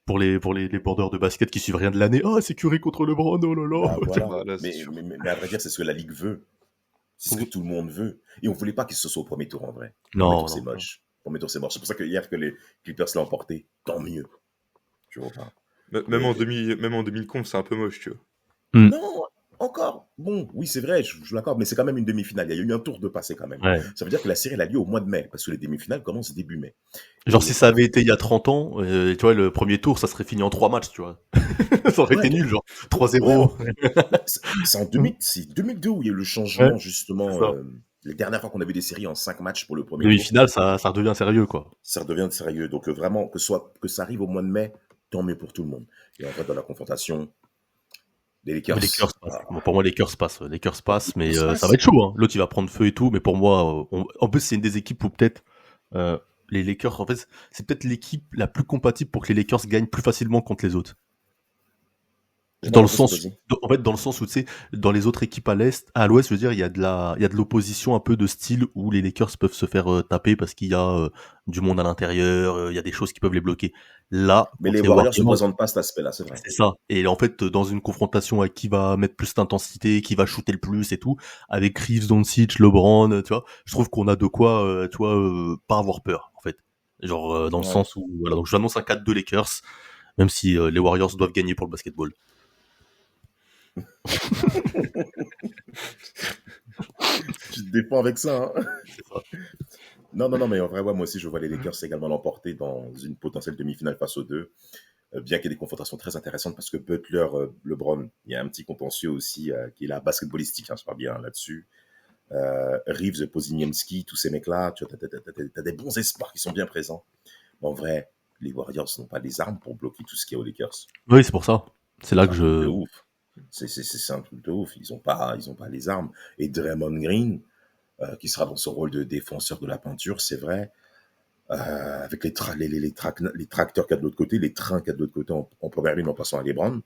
pour les bordeurs de basket qui suivent rien de l'année. Ah, c'est Curry contre LeBron, oh là là. Bah voilà. Bah, là, c'est Mais, sûr. mais, mais, mais à vrai dire, c'est ce que la Ligue veut. C'est ce que tout le monde veut. Et on voulait pas que ce soit au premier tour en vrai. Premier Non, tour, c'est non. moche. Premier tour, c'est moche. C'est pour ça que hier que les Clippers l'ont emporté, tant mieux. Tu vois pas. Même en Mais même en 2000 c'est un peu moche, tu vois. Hmm. non, encore. Bon, oui, c'est vrai, je l'accorde, mais c'est quand même une demi-finale. Il y a eu un tour de passé quand même. Ouais. Ça veut dire que la série, elle a lieu au mois de mai, parce que les demi-finales commencent début mai. Genre, si ça avait été il y a 30 ans, tu vois, le premier tour, ça serait fini en 3 matchs, tu vois. Ça aurait été Ouais, nul, genre 3-0. c'est en 2002 où il y a eu le Ouais, changement, justement. c'est ça. Les dernières fois qu'on avait des séries en 5 matchs pour le premier tour, Demi-finale, ça redevient sérieux, quoi. ça redevient sérieux. Donc vraiment, que ça arrive au mois de mai, tant mieux pour tout le monde. Et en fait, dans la confrontation, les Mais les Lakers Lakers, passent. Bon, pour moi, les Lakers passent. Les Lakers passent, mais Lakers ça passent. va être chaud. Hein. L'autre, il va prendre feu et tout. Mais pour moi, en plus, c'est une des équipes où peut-être euh, les Lakers, en fait, c'est peut-être l'équipe la plus compatible pour que les Lakers gagnent plus facilement contre les autres. J'ai pas Dans le l'impression, sens, vas-y. en fait, dans le sens où, tu sais, dans les autres équipes à l'ouest, je veux dire, il y a de l'opposition un peu de style où les Lakers peuvent se faire taper parce qu'il y a du monde à l'intérieur, il y a des choses qui peuvent les bloquer. Là, Mais contre les les Warriors ne Warriors, présentent pas cet aspect-là, c'est vrai. c'est ça. Et en fait, dans une confrontation à qui va mettre plus d'intensité, qui va shooter le plus et tout, avec Reeves, Doncic, LeBron, tu vois, je trouve qu'on a de quoi, tu vois, pas avoir peur, en fait. Genre, dans le Ouais. sens où, voilà, donc j'annonce un 4-2 Lakers, même si les Warriors doivent gagner pour le basketball. Tu te défends avec ça, hein. C'est ça. Non, mais en vrai, ouais, moi aussi, je vois les Lakers également l'emporter dans une potentielle demi-finale face aux deux. Bien qu'il y ait des confrontations très intéressantes parce que Butler, LeBron, il y a un petit contentieux aussi qui est là, basketballistique, hein, je parle bien là-dessus. Reeves, Poziniemski, tous ces mecs-là, tu vois, t'as des bons espoirs qui sont bien présents. Mais en vrai, les Warriors n'ont pas les armes pour bloquer tout ce qu'il y a aux Lakers. Oui, c'est pour ça. C'est là C'est que un truc de je. ouf. C'est un truc de ouf. Ils ont pas les armes. Et Draymond Green, qui sera dans son rôle de défenseur de la peinture, c'est vrai, avec les tracteurs qu'il y a de l'autre côté, les trains qu'il y a de l'autre côté en première ligne en passant à LeBron.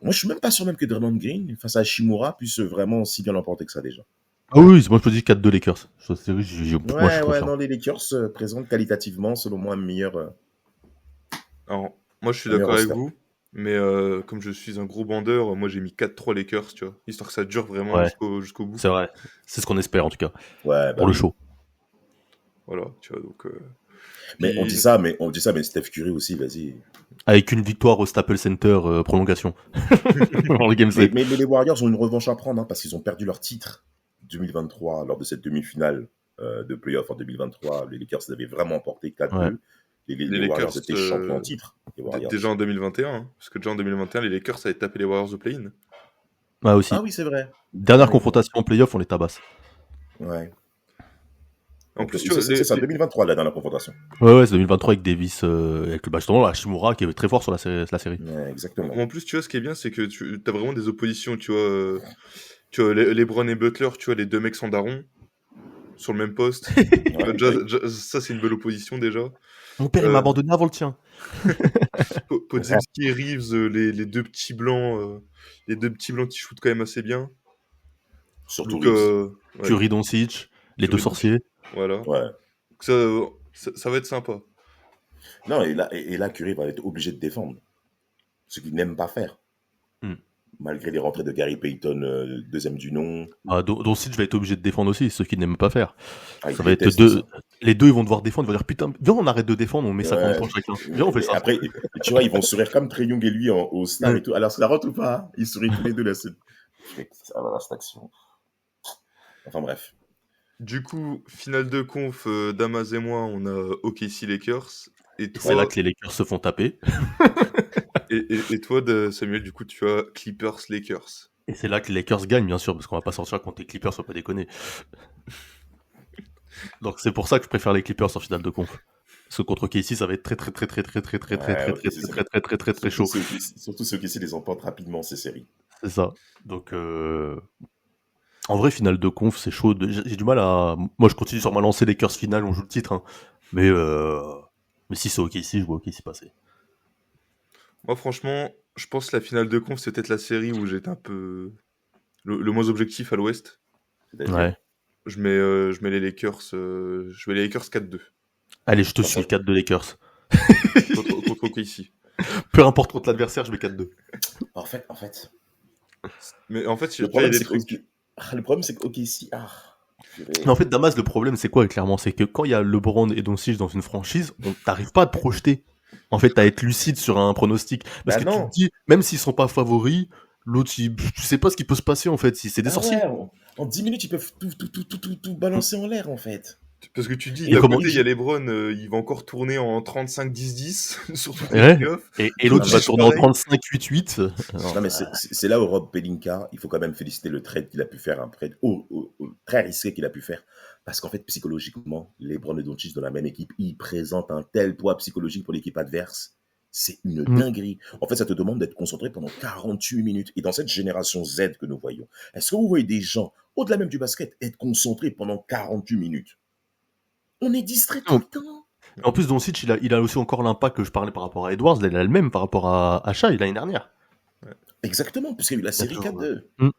Moi, je suis même pas sûr même que Draymond Green, face à Shimura, puisse vraiment si bien l'emporter que ça déjà. Ah oui, moi je te dis 4-2 Lakers. Moi je suis Ouais, confiant. non, les Lakers présentent qualitativement, selon moi, Alors, moi, je suis un meilleur d'accord avec roster. vous. Mais comme je suis un gros bandeur, moi j'ai mis 4-3 Lakers, tu vois. Histoire que ça dure vraiment Ouais, jusqu'au bout. c'est vrai. C'est ce qu'on espère en tout cas. Ouais, bah Pour le oui. show. Voilà, tu vois. Donc, Mais on Puis, dit ça, mais Steph Curry aussi, vas-y. Avec une victoire au Staples Center prolongation. Dans le Game Mais, 7. mais les Warriors ont une revanche à prendre, hein, parce qu'ils ont perdu leur titre 2023 lors de cette demi-finale de playoff en 2023. Les Lakers l'avaient vraiment emporté 4-2. Ouais. Les les Warriors Lakers, étaient champions en titre. Les Warriors. déjà en 2021, hein, parce que déjà en 2021, les Lakers avaient tapé les Warriors au play-in. Ouais, aussi. Ah oui, c'est vrai. Dernière Ouais. confrontation en playoff, on les tabasse. Ouais. En Donc, plus, tu vois, c'est ça, 2023, la dernière confrontation. Ouais, c'est 2023 avec Davis, avec justement Hashimura qui est très fort sur la série. Ouais, exactement. en plus, tu vois, ce qui est bien, c'est que tu as vraiment des oppositions, tu vois LeBron et Butler, tu vois, les deux mecs sans daron, sur le même poste. Ouais, Déjà, ça, c'est une belle opposition, déjà. Mon père, il m'a abandonné avant le tien. Podziemski et Reeves, les deux petits blancs, qui shootent quand même assez bien. surtout Donc, Reeves. ouais, Curry Doncic, les deux Curry, sorciers. voilà. Ouais. Donc ça va être sympa. Non, et là, Curry va être obligé de défendre. Ce qu'il n'aime pas faire. Hmm. Malgré les rentrées de Gary Payton, deuxième du nom. Ah, Doncic va être obligé de défendre aussi, ce qu'il n'aime pas faire. Ah, il Ça va être déteste deux. ça. Les deux, ils vont devoir défendre. Ils vont dire putain, viens, on arrête de défendre, on met 50 Ouais. points chacun. Viens, on fait Et ça. après, tu vois, ils vont sourire comme Trae Young et lui au Star et tout. Alors, c'est la rentre ou pas, hein? Ils sourient tous les deux là. Ah là là, cette action. Enfin bref. Du coup, finale de conf, Damas et moi, on a OKC Lakers. Et Et c'est là toi, que les Lakers se font taper. et toi Samuel, du coup, tu as Clippers Lakers. Et c'est là que les Lakers gagnent, bien sûr, parce qu'on va pas sortir contre les Clippers, faut pas déconner. Donc c'est pour ça que je préfère les Clippers en finale de conf. Parce que contre KC, ça va être très chaud. Surtout ceux qui les emportent rapidement, ces séries. C'est ça. Donc en vrai, finale de conf, c'est chaud. J'ai du mal à. Moi, je continue sur ma lancée Lakers finale, on joue le titre. Hein. Mais si c'est OKC, je vois OKC passer. Moi, franchement, je pense que la finale de conf, c'est peut-être la série où j'étais un peu le moins objectif à l'Ouest. C'est-à-dire, Ouais. Je mets les Lakers, je mets les Lakers 4-2 Allez, je te En suis fait- 4 de Lakers. contre OKC. Peu importe contre l'adversaire, je mets 4-2. En fait, Mais en fait, le il y a problème, des c'est trucs. que OKC, purée. Mais en fait, Damas, le problème, c'est quoi, clairement? C'est que quand il y a LeBron et Doncic dans une franchise, on t'arrive pas à te projeter. En fait, à être lucide sur un pronostic. Parce Bah que tu non. te dis, même s'ils sont pas favoris, l'autre, tu sais pas ce qui peut se passer, en fait. Si c'est des Ah sorciers. ouais, en 10 minutes, ils peuvent tout balancer en l'air, en fait. Parce que tu dis, Et d'un comment côté, il y il- a LeBron, il va encore tourner en 35-10-10 sur toutes les Ouais. playoffs. Et l'autre, il va Doncic, tourner en pareil. 35-8-8. Non, mais c'est là où Rob Pelinka, il faut quand même féliciter le trade qu'il a pu faire, un trade très risqué qu'il a pu faire. Parce qu'en fait, psychologiquement, LeBron et Doncic dans la même équipe, ils présentent un tel poids psychologique pour l'équipe adverse. C'est une dinguerie. En fait, ça te demande d'être concentré pendant 48 minutes. Et dans cette génération Z que nous voyons, est-ce que vous voyez des gens, au-delà même du basket, être concentrés pendant 48 minutes? On est distrait tout le temps. En plus, Doncic, il a aussi encore l'impact que je parlais par rapport à Edwards. Il a le même par rapport à Shai l'année dernière. Exactement, puisqu'il y a eu la série toujours, 4-2. Mm.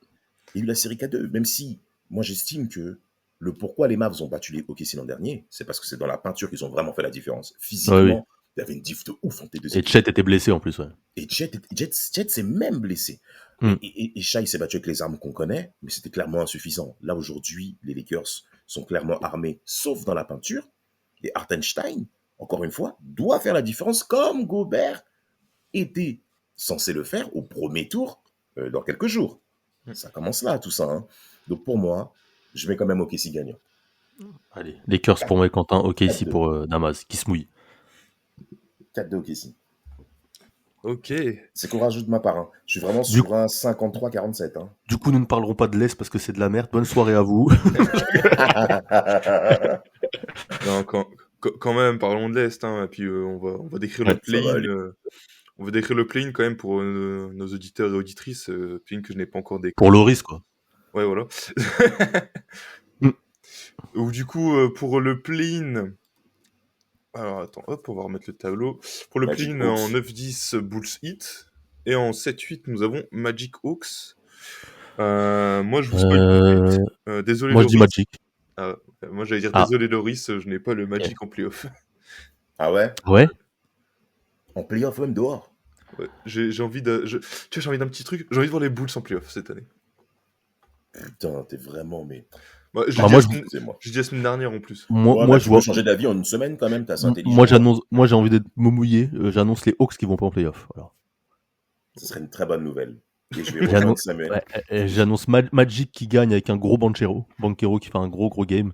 Il y a eu la série 4-2. Même si, moi, j'estime que le pourquoi les Mavs ont battu les OKC l'an dernier, c'est parce que c'est dans la peinture qu'ils ont vraiment fait la différence. Physiquement, Ouais, oui. il y avait une diff de ouf entre les deux Et équipes. Chet était blessé en plus, ouais. Et Jet s'est même blessé. Mm. Et Shai s'est battu avec les armes qu'on connaît, mais c'était clairement insuffisant. Là, aujourd'hui, les Lakers sont clairement armés, sauf dans la peinture. Et Hartenstein, encore une fois, doit faire la différence comme Gobert était censé le faire au premier tour dans quelques jours. Ça commence là, tout ça. Hein. Donc pour moi, je mets quand même OKC gagnant. Allez, Lakers pour moi et Quentin, OKC 4-2. pour Damas, qui se mouille. 4-2 OKC. Ok. C'est qu'on rajoute ma part. Hein. Je suis vraiment Du sur un 53-47. Hein. Du coup, nous ne parlerons pas de l'Est parce que c'est de la merde. Bonne soirée à vous. Non, quand même, parlons de l'Est. Hein, et puis on va décrire le Ouais, ça va play-in. aller. On va décrire le play-in quand même pour nos auditeurs et auditrices. Play-in que je n'ai pas encore décrit. Pour Loris, quoi. Ouais, voilà. Mm. Ou du coup, pour le play-in. Alors attends, hop, on va remettre le tableau. Pour le Magic play-in, Hawks. en 9-10, Bulls Heat. Et en 7-8, nous avons Magic Hawks. Moi, je vous spoil tout de suite. Désolé, Moi, je dis Loris. Magic. Moi, j'allais dire Ah. désolé, Loris, je n'ai pas le Magic en playoff. Ah ouais? Ouais. En playoff, même dehors. Ouais, j'ai envie de. Tu vois, j'ai envie d'un petit truc. J'ai envie de voir les Bulls en playoff cette année. Putain, t'es vraiment, mais. Bah, Ah, moi, je, j'ai dit la semaine dernière en plus. Ouais, je tu vois. peux changer d'avis en une semaine quand même, t'es assez intelligent. Moi, j'ai envie d'être me mouiller. J'annonce les Hawks qui vont pas en playoff. Voilà. Ce serait une très bonne nouvelle. Et je vais rejoindre J'annonce, Samuel. ouais, j'annonce Magic qui gagne avec un gros Banchero qui fait un gros game.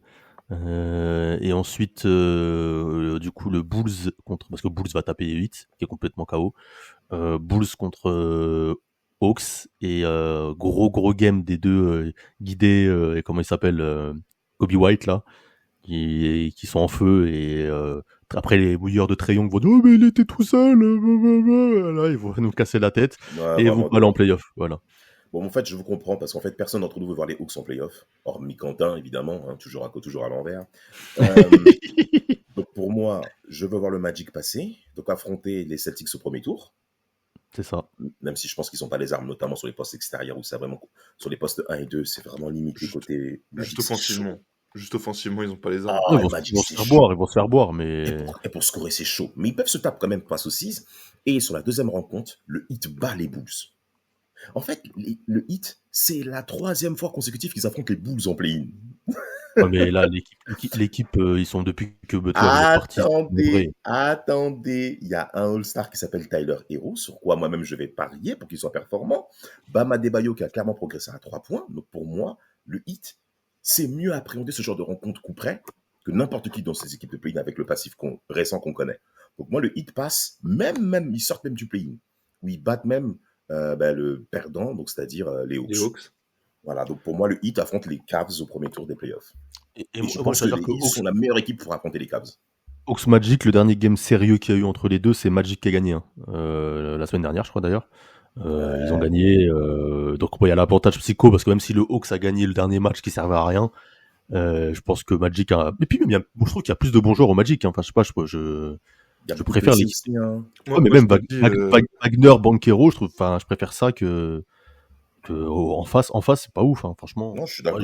Et ensuite, du coup, le Bulls parce que Bulls va taper les 8, qui est complètement KO. Bulls contre Hawks et gros game des deux guidés et comment il s'appelle Kobe White là qui sont en feu et après les bouilleurs de Trae Young vont dire oh mais il était tout seul là ils vont nous casser la tête Ouais, et ils vont vraiment. pas aller en playoff voilà. Bon, en fait, je vous comprends parce qu'en fait, personne d'entre nous veut voir les Hawks en playoff. Hormis Quentin, évidemment, hein, toujours à l'envers. Donc, pour moi, je veux voir le Magic passer, donc affronter les Celtics au premier tour. C'est ça. Même si je pense qu'ils n'ont pas les armes, notamment sur les postes extérieurs, où c'est vraiment sur les postes 1 et 2, c'est vraiment limité côté Magic. Juste offensivement, ils ont pas les armes. Ah, Ils vont Magic, se c'est faire chaud. boire, ils vont se faire boire, mais Et pour scorer, c'est chaud. Mais ils peuvent se taper quand même face aux 6. Et sur la deuxième rencontre, le Heat bat les Bulls. En fait, le Heat, c'est la 3e fois consécutive qu'ils affrontent les Bulls en play-in. ouais, mais là l'équipe ils sont depuis que Butler il est parti. Attendez, il y a un All-Star qui s'appelle Tyler Hero, sur quoi moi-même je vais parier pour qu'il soit performant. Bam Adebayo qui a clairement progressé à 3 points. Donc pour moi, le Heat, c'est mieux appréhender ce genre de rencontre coup près que n'importe qui dans ces équipes de play-in avec le passif récent qu'on connaît. Donc moi, le Heat passe, même ils sortent même du play-in, où ils battent même le perdant, donc c'est-à-dire les Hawks. Les Hawks. Voilà, donc pour moi, le Heat affronte les Cavs au premier tour des playoffs. Et Je pense que les Heat sont la meilleure équipe pour affronter les Cavs. Hawks Magic, le dernier game sérieux qu'il y a eu entre les deux, c'est Magic qui a gagné. La semaine dernière, je crois d'ailleurs. Ils ont gagné. Donc il y a l'avantage psycho parce que même si le Hawks a gagné le dernier match qui servait à rien, je pense que Magic a. Et puis même, je trouve qu'il y a plus de bons joueurs au Magic. Hein. Enfin, je sais pas, je préfère les. Aussi, hein. Ouais, mais même Wagner, Banchero, je préfère ça que en face, c'est pas ouf. Hein, franchement. Non, je suis d'accord.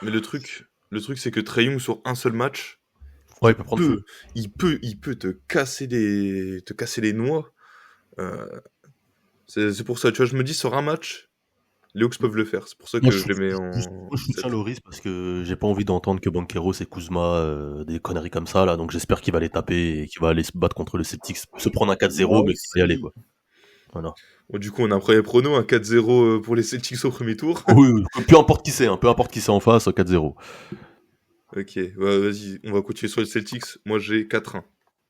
Mais le truc, c'est que Trae Young sur un seul match, ouais, il peut prendre feu. Il peut te casser les noix. C'est pour ça, tu vois, je me dis sur un match, les Hawks peuvent le faire. C'est pour ça que je les mets en. Moi, je soutiens le risque parce que j'ai pas envie d'entendre que Banchero c'est Kuzma, des conneries comme ça là. Donc j'espère qu'il va les taper et qu'il va aller se battre contre le Celtics, se prendre un 4-0, mais qu'il va y aller quoi. Voilà. Bon, du coup, on a un premier prono, un 4-0 pour les Celtics au premier tour. Oui, peu importe qui c'est en face, 4-0. Ok, vas-y, on va continuer sur les Celtics. Moi, j'ai 4-1.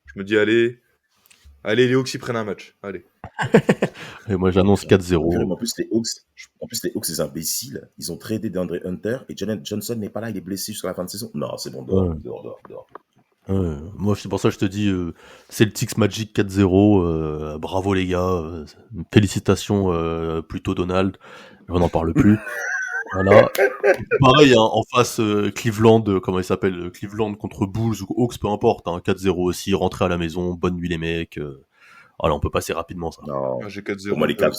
Je me dis, allez, les Hawks, ils prennent un match. Allez. Et moi, j'annonce 4-0. En plus, les Hawks, ces imbéciles, ils ont tradé DeAndre Hunter et Jalen Johnson n'est pas là, il est blessé jusqu'à la fin de saison. Non, c'est bon, dehors. Moi, c'est pour ça que je te dis Celtics Magic 4-0. Bravo les gars. Félicitations plutôt Donald. On n'en parle plus. Voilà. Pareil, hein, en face Cleveland, comment il s'appelle Cleveland contre Bulls ou Hawks, peu importe. Hein, 4-0 aussi. Rentrez à la maison. Bonne nuit les mecs. Voilà, on peut passer rapidement ça. Non, j'ai 4-0. Pour moi, les Cavs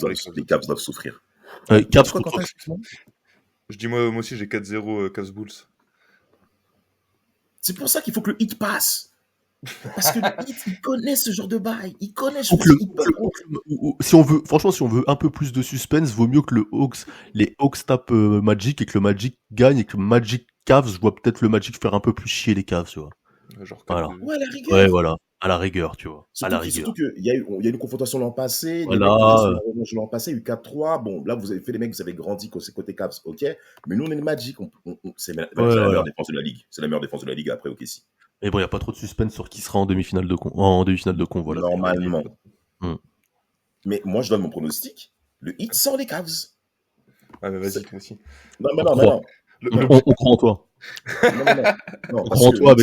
doivent souffrir. Cavs contre... Je dis moi aussi, j'ai 4-0 Cavs Bulls. C'est pour ça qu'il faut que le Heat passe. Parce que le Heat, il connaît ce genre de bail. Il connaît si on veut un peu plus de suspense, vaut mieux que les Hawks tapent Magic et que le Magic gagne et que le Magic Cavs, je vois peut-être le Magic faire un peu plus chier les Cavs, tu vois. Genre voilà. Ouais, à la rigueur. Ouais, voilà. À la rigueur, tu vois. Surtout qu'il y a eu une confrontation l'an passé. Voilà. L'an passé, il y a eu 4-3. Bon, là, vous avez fait les mecs, vous avez grandi côté Cavs, ok. Mais nous, on est le Magic. C'est la meilleure défense de la ligue. C'est la meilleure défense de la ligue après OKC. Mais bon, il n'y a pas trop de suspense sur qui sera en demi-finale de con. Voilà. Normalement. Mais moi, je donne mon pronostic. Le Heat sort les Cavs. Ah, mais vas-y, toi aussi. Non. On croit en toi. Non, on croit en toi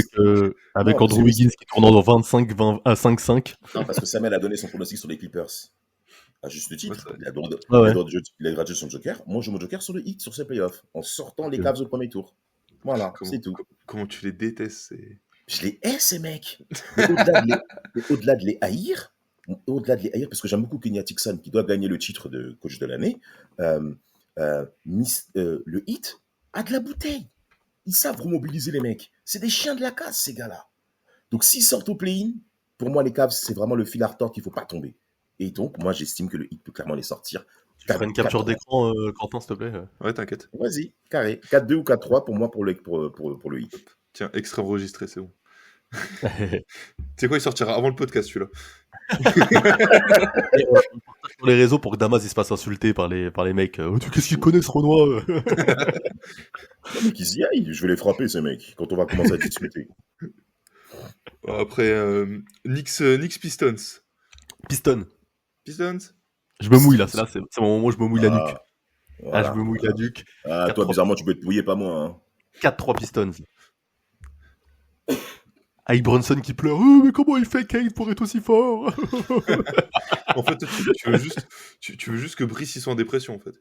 avec Andrew Wiggins qui tourne dans 25 à 5-5. Non, parce que Samuel a donné son pronostic sur les Clippers. À juste titre. Il a le droit de jouer son Joker. Moi, je joue mon Joker sur le Heat, sur ses playoffs, en sortant les Cavs au premier tour. Voilà, c'est tout. Comment tu les détestes Je les hais, ces mecs. Mais au-delà de les haïr, parce que j'aime beaucoup Kenny Atkinson, qui doit gagner le titre de coach de l'année, le Heat a de la bouteille. Ils savent remobiliser les mecs. C'est des chiens de la casse, ces gars-là. Donc, s'ils sortent au play-in, pour moi, les Cavs, c'est vraiment le fil à retordre qu'il ne faut pas tomber. Et donc, moi, j'estime que le Heat peut clairement les sortir Tu ferais une capture 4-3. d'écran, Quentin, s'il te plaît. Ouais, t'inquiète. Vas-y, carré. 4-2 ou 4-3 pour moi pour le Heat. Tiens, extrait enregistré, c'est bon. Tu sais quoi, il sortira avant le podcast, celui-là. Et, on partage sur les réseaux pour que Damas il se fasse insulter par les mecs. Qu'est-ce qu'ils connaissent, Renoir? Non, mais qu'ils y aillent. Je vais les frapper, ces mecs, quand on va commencer à discuter. Après, Knicks Pistons. Piston. Pistons? Je me mouille là, c'est mon moment où je me mouille la nuque. Voilà. Je me mouille la nuque. Ah, toi, 4-3 bizarrement, tu peux te mouiller, pas moi. Hein. 4-3 Pistons. Avec Brunson qui pleure. Oh, mais comment il fait Kate pour être aussi fort? En fait, tu veux juste que Brice il soit en dépression, en fait.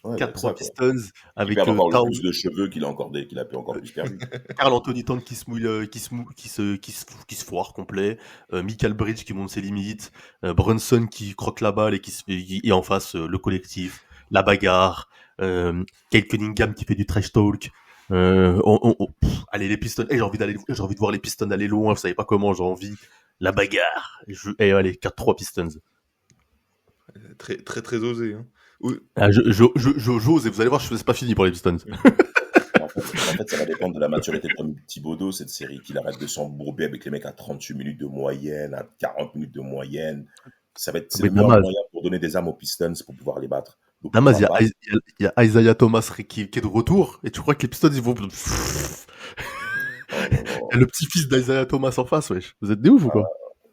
Ouais, 4-3 ça, quoi. Pistons Il avec perd encore Town, le plus de cheveux qu'il a pu encore plus perdu. Karl Anthony Towns qui se mouille, qui se foire complet, Michael Bridge qui monte ses limites, Brunson qui croque la balle et en face le collectif, la bagarre, Kate Cunningham qui fait du trash talk. Allez les Pistons, j'ai envie de voir les Pistons aller loin, vous savez pas comment, j'ai envie. La bagarre. Allez 4-3 Pistons. Très, très, très osé. Hein. Oui. J'ose et vous allez voir, c'est pas fini pour les Pistons. En fait, ça va dépendre de la maturité de Tom Thibodeau, cette série, qu'il arrête de s'embourber avec les mecs à 38 minutes de moyenne, à 40 minutes de moyenne. C'est Mais le meilleur Damas, moyen pour donner des armes aux Pistons pour pouvoir les battre. Donc, Damas, pourquoi pas. il y a Isaiah Thomas qui est de retour, et tu crois que les Pistons, ils vont... Oh, Le petit-fils d'Isaiah Thomas en face, wesh. Vous êtes des ouf ou quoi?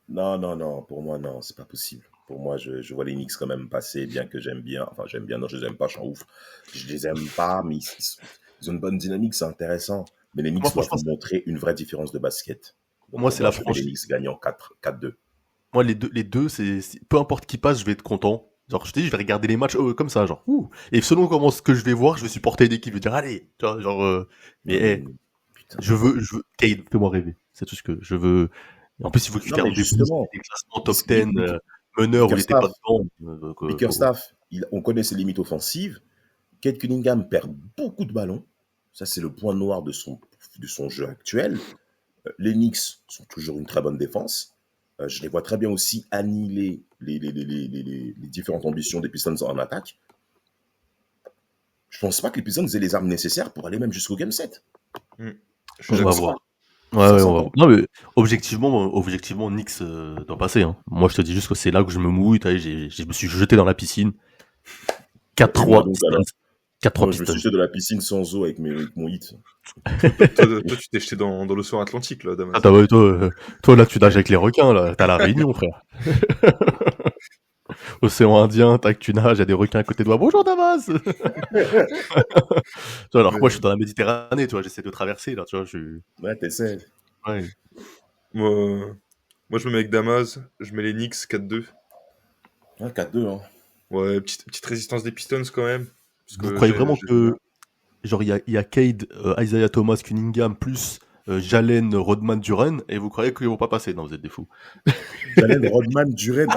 non, pour moi, non, c'est pas possible. Pour moi, je vois les Knicks quand même passer, bien que j'aime bien. Enfin, j'aime bien, non, je les aime pas, je suis en ouf. Je les aime pas, mais ils ont une bonne dynamique, c'est intéressant. Mais les Knicks Moi, doivent franchement, nous montrer une vraie différence de basket. Donc, moi, pour c'est moi, la je vais les franchise. Knicks gagnant 4-2. Moi, les deux, peu importe qui passe, je vais être content. Genre, je te dis, je vais regarder les matchs comme ça, genre, ouh. Et selon comment ce que je vais voir, je vais supporter une équipe, je vais dire, allez, tu vois, genre, mais, Putain. Cade, fais-moi rêver. C'est tout ce que je veux. Et en plus, il faut qu'il Non, termine mais justement, des classements top 10, meneur où il était Bickerstaff, pas dedans. Donc, Bickerstaff, on connaît ses limites offensives. Kate Cunningham perd beaucoup de ballons. Ça, c'est le point noir de son jeu actuel. Les Knicks sont toujours une très bonne défense. Je les vois très bien aussi annihiler les différentes ambitions des Pistons en attaque. Je pense pas que les Pistons aient les armes nécessaires pour aller même jusqu'au Game 7. Je suis on va d'accord. voir. Ça Ouais, on va s'entend. voir. Non, mais objectivement, Knicks doit passer. Hein. Moi, je te dis juste que c'est là que je me mouille. Je me suis jeté dans la piscine. Et moi 4-3 donc, Pistons. alors, 4-3 moi, je me Pistons. suis jeté de la piscine sans eau avec mon hit. Toi, tu t'es jeté dans l'océan Atlantique, là, Damas. Ah, ouais, toi, là, tu nages avec les requins, là. T'as la Réunion, frère. Océan Indien, tac, tu nages, il y a des requins à côté de toi. Bonjour, Damas! Tu vois, alors que moi, je suis dans la Méditerranée, tu vois, j'essaie de traverser, là, tu vois, Ouais, t'essaies. Ouais. Moi, je me mets avec Damas, je mets les Knicks 4-2. Ouais, 4-2, hein. Ouais, petite résistance des Pistons quand même. Parce Vous que croyez vraiment j'ai- que, genre, il y a Cade, Isaiah Thomas, Cunningham, plus Jalen, Rodman, Duren, et vous croyez qu'ils vont pas passer? Non, vous êtes des fous. Jalen Rodman Duren.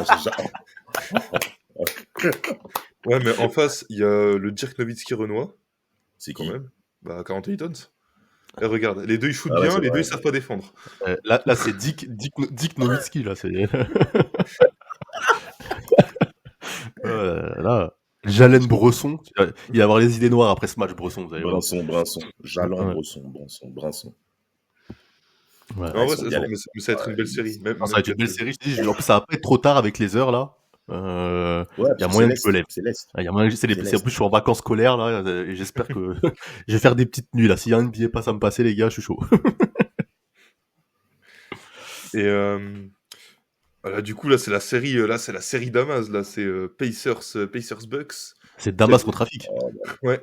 Ouais, mais en face, il y a le Dirk Nowitzki Renoir, C'est quand qui? même. Bah, 48 tons. Et regarde, les deux ils shootent Ah ouais, bien, c'est les deux vrai. ils savent pas défendre. Là, c'est Dick Nowitzki, là, c'est... là, Jalen Bresson, il va y avoir les idées noires après ce match, Bresson, vous allez voir. Brinson. Jalon, Ouais. Brinson. Ouais. En ils vrai, sont ça, bien mais ça va être une belle série. Même, Non, ça va même être une belle 4-2. série, je te dis, en plus, ça va pas être trop tard avec les heures, là. Ouais, Il y a parce moyen que que je me lève. c'est l'Est. Il y a moyen que C'est en l'Est. plus, je suis en vacances scolaires, là, et j'espère que je vais faire des petites nuits, là. S'il y a un billet passe à me passer, les gars, je suis chaud. Et voilà, du coup, là, c'est la série Damas. Là, c'est Pacers Bucks. C'est Damas C'est- contre Rafik. Ouais.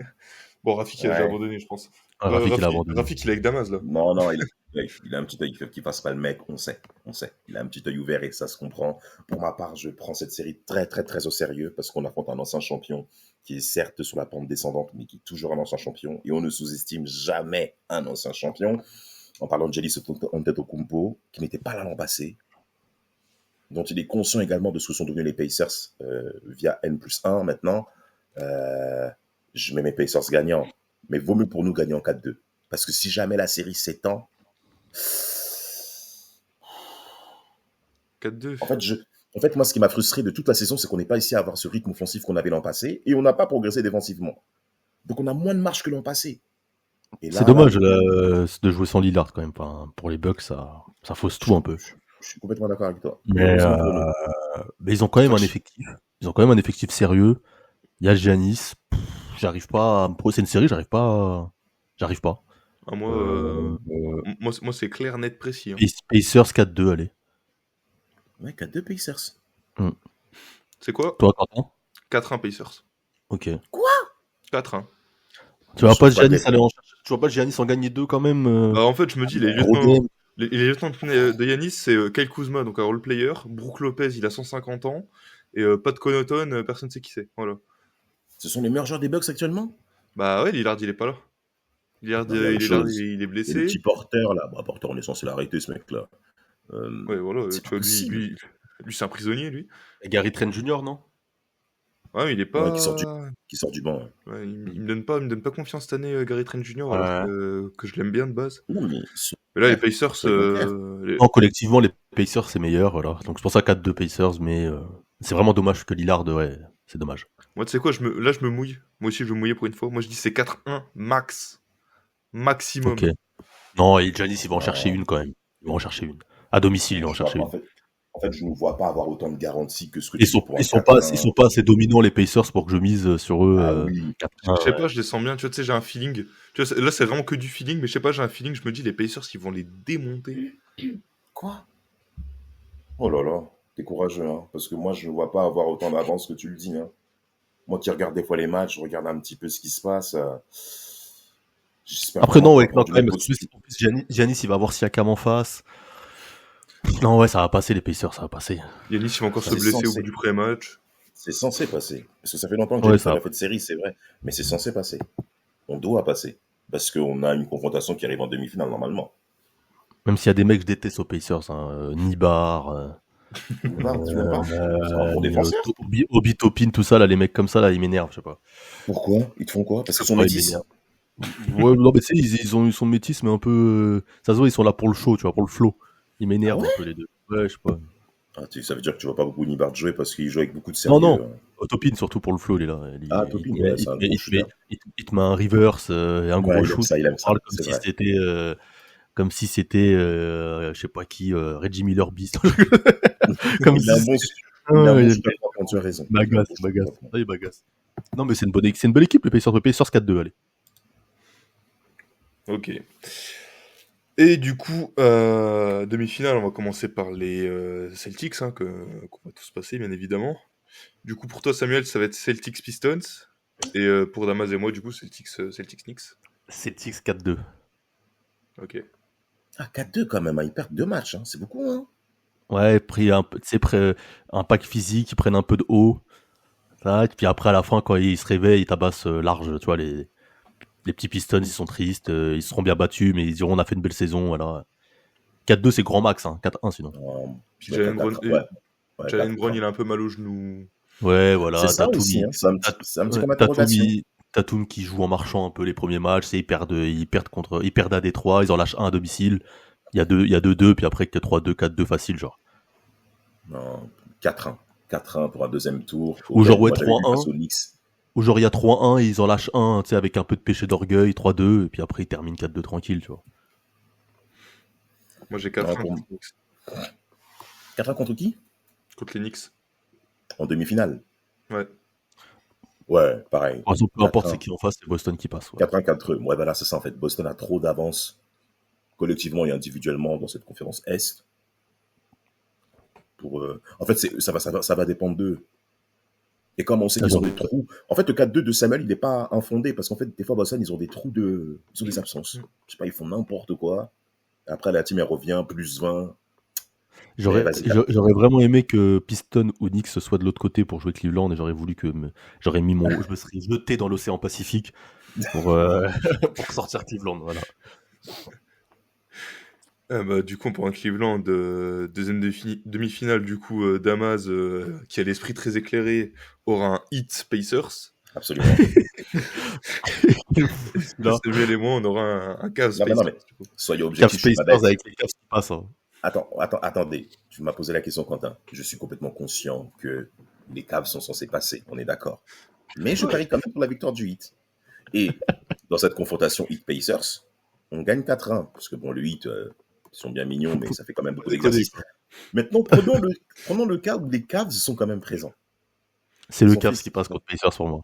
Bon, Rafik, il a Ouais. déjà abandonné, je pense. Ah, Rafik, il a abandonné. Rafik, il est avec Damas, là. Non, il a un petit œil qui fasse pas le mec, on sait. Il a un petit œil ouvert et ça se comprend. Pour ma part, je prends cette série très, très, très au sérieux parce qu'on affronte un ancien champion qui est certes sur la pente descendante, mais qui est toujours un ancien champion. Et on ne sous-estime jamais un ancien champion. En parlant de Giannis Antetokounmpo, qui n'était pas là l'an passé, dont il est conscient également de ce que sont devenus les Pacers via N+1 maintenant. Je mets mes Pacers gagnants, mais vaut mieux pour nous gagner en 4-2. Parce que si jamais la série s'étend, 4-2. en fait, En fait, moi, ce qui m'a frustré de toute la saison, c'est qu'on n'est pas ici à avoir ce rythme offensif qu'on avait l'an passé et on n'a pas progressé défensivement. Donc, on a moins de marge que l'an passé. Et C'est là, dommage de jouer sans Lillard quand même. Enfin, pour les Bucks, ça fausse tout un peu. je suis complètement d'accord avec toi. Mais, Heureusement pour nous. mais ils ont quand même un Fuck. effectif. Ils ont quand même un effectif sérieux. Il y a Giannis. J'arrive pas à me c'est une série, j'arrive pas. Ah, moi, c'est clair, net, précis. Hein. Pacers 4-2, allez. Ouais, 4-2 Pacers. C'est quoi? Toi, Quentin? 4-1 Pacers. Ok. 4-1. Tu vois Je pas trouve pas Giannis bête. aller en chercher. Tu vois pas Giannis en gagner 2 quand même. Bah, en fait, je me dis, les Gros lieutenants, game. les lieutenants de Yanis, c'est Kyle Kuzma, donc un role-player. Brook Lopez, il a 150 ans. Et Pat Connaughton, personne ne sait qui c'est. Voilà. Ce sont les meilleurs joueurs des Bucks actuellement. Bah ouais, Lillard, il est pas là. Lillard, Non, il y a autre chose. il est Et le blessé. petit porteur, là. Bah, porteur, on est censé l'arrêter, ce mec-là. Ouais, voilà. C'est Tu vois, pas possible. lui c'est un prisonnier, lui. Et Gary Trent Jr., non? Ouais, mais il est pas. Ouais, qui sort du banc. Ouais. Ouais, il me donne pas confiance cette année, Gary Trent Jr., Ouais. alors que je l'aime bien de base. Non, mais Mais là, les Pacers. soyons clairs. Non, collectivement, les Pacers, c'est meilleur. Voilà. Donc c'est pour ça 4-2 Pacers, mais c'est vraiment dommage que Lillard, ouais, c'est dommage. Moi, tu sais quoi, là, je me mouille. Moi aussi, je vais me mouiller pour une fois. Moi, je dis c'est 4-1 max. Maximum. Ok. Non, et Giannis, il va en Non. chercher une quand même. Il va en chercher une. À domicile, il va en Je vois chercher pas, une. en fait, je ne vois pas avoir autant de garanties que ce que Ils tu sont, dis pour un ils sont 4-1. pas assez dominants, les Pacers, pour que je mise sur eux. Ah oui. 4-1, Je sais ouais. pas, je les sens bien. Tu vois, j'ai un feeling. Tu vois, là, c'est vraiment que du feeling, mais je sais pas, j'ai un feeling. Je me dis, les Pacers, ils vont les démonter. Quoi? Oh là là, t'es courageux, hein, parce que moi, je ne vois pas avoir autant d'avance que tu le dis. Hein. Moi qui regarde des fois les matchs, je regarde un petit peu ce qui se passe. J'espère Après, vraiment non, pas ouais, avoir non, du quand même, même parce que en plus, Giannis, il va avoir Siakam en face. Non, ouais, ça va passer, les Pacers, ça va passer. Yanis, il va encore Ça, se c'est blesser au censé. bout du pré-match. C'est censé passer. Parce que ça fait longtemps que Ouais, Giannis ça n'a va. pas fait de série, c'est vrai. Mais c'est censé passer. On doit passer. Parce qu'on a une confrontation qui arrive en demi-finale normalement. Même s'il y a des mecs que je déteste aux Pacers, hein, Nibar, Boulevard, tu n'aimes pas? C'est un bon défenseur. Obi Toppin, tout ça, là, les mecs comme ça, là, ils m'énervent, je sais pas. Pourquoi? Ils te font quoi? Parce qu'ils sont Ouais, ils métis. m'énervent. Ouais, non, mais tu sais, ils sont métis, mais un peu. Ça se voit, ils sont là pour le show, tu vois, pour le flow. Ils m'énervent Ah ouais un peu, les deux. Ouais, je sais pas. Ah, ça veut dire que tu vois pas beaucoup Nibard jouer parce qu'il joue avec beaucoup de Non, sérieux. non. Topin, surtout pour le flow, il est là. Ah, Topin, ouais, c'est un gros shooter. Il te met un reverse et un Ouais, gros il aime shoot. ça, il aime On parle ça, c'est vrai. comme si c'était, je sais pas qui, Reggie Miller Beast. Comme Il a un si bon, c'était- il a un bon il shooter, par contre, tu as raison. bagasse. Ah, il bagasse. Non, mais c'est une bonne équipe, les Pacers. Les Pacers 4-2, allez. Ok. Et du coup, demi-finale, on va commencer par les Celtics, hein, qu'on va tous passer, bien évidemment. Du coup, pour toi, Samuel, ça va être Celtics Pistons. Et pour Damas et moi, du coup, Celtics Knicks. Celtics 4-2. Ok. Ah, 4-2 quand même, hein, ils perdent 2 matchs, hein. C'est beaucoup. Hein. Ouais, pris un peu, tu sais, un pack physique, ils prennent un peu de haut. Ça, et puis après, à la fin, quand ils se réveillent, ils tabassent large. Tu vois, les petits Pistons, ils sont tristes. Ils seront bien battus, mais ils diront on a fait une belle saison. Voilà. 4-2, c'est grand max. Hein. 4-1, sinon. Puis Ouais, Jalen Brown, 4-1, ouais. Ouais, Jalen 4-1. Brown, il a un peu mal au genou. Ouais, voilà. C'est ça aussi, hein. C'est un petit point d'interrogation. Tatum qui joue en marchant un peu les premiers matchs. Ils perdent à Détroit. Ils en lâchent un à domicile. Il y a 2-2, puis après, 3-2, 4-2 facile, genre. Non, 4-1. 4-1 pour un deuxième tour. Ou genre, ouais, Moi, j'avais vu 3-1. face aux Knicks. Ou genre il y a 3-1 et ils en lâchent un, tu sais, avec un peu de péché d'orgueil, 3-2, et puis après ils terminent 4-2 tranquille, tu vois. Moi, j'ai 4-1 Non, contre les Knicks. 4-1 contre qui? Contre les Knicks. En demi-finale. Ouais. Ouais, pareil. De toute façon, peu importe 4-1. c'est qui en face, c'est Boston qui passe. Ouais. 4-1, 4-2. Ouais, voilà, c'est ça en fait. Boston a trop d'avance collectivement et individuellement dans cette conférence Est. En fait, ça va dépendre d'eux. Et comme on sait qu'ils ont des trous. En fait, le 4-2 de Samuel, il n'est pas infondé parce qu'en fait, des fois, Boston, ils ont des trous ils ont des absences. Je sais pas, ils font n'importe quoi. Après, la team, elle revient, plus 20. J'aurais vraiment aimé que Piston ou Knicks soit de l'autre côté pour jouer Cleveland et j'aurais voulu que je me serais jeté dans l'océan Pacifique pour, pour sortir Cleveland, voilà. Du coup, pour un Cleveland, deuxième demi-finale, du coup, Damas, qui a l'esprit très éclairé, aura un hit Pacers. Absolument. Là. Samuel et moi, on aura un Cavs Non, mais Pacers. non, mais soyez Cavs objectifs. Je suis pas Pacers bête. avec les Cavs qui passent. Hein. Attendez. Tu m'as posé la question, Quentin. Je suis complètement conscient que les Cavs sont censés passer. On est d'accord. Mais je parie quand même pour la victoire du Heat. Et dans cette confrontation Heat-Pacers, on gagne 4-1. Parce que bon, le Heat, ils sont bien mignons, mais ça fait quand même beaucoup d'exercices. Maintenant, prenons le cas où les Cavs sont quand même présents. C'est le Ils ont Cavs fait- qui passe contre Pacers pour moi.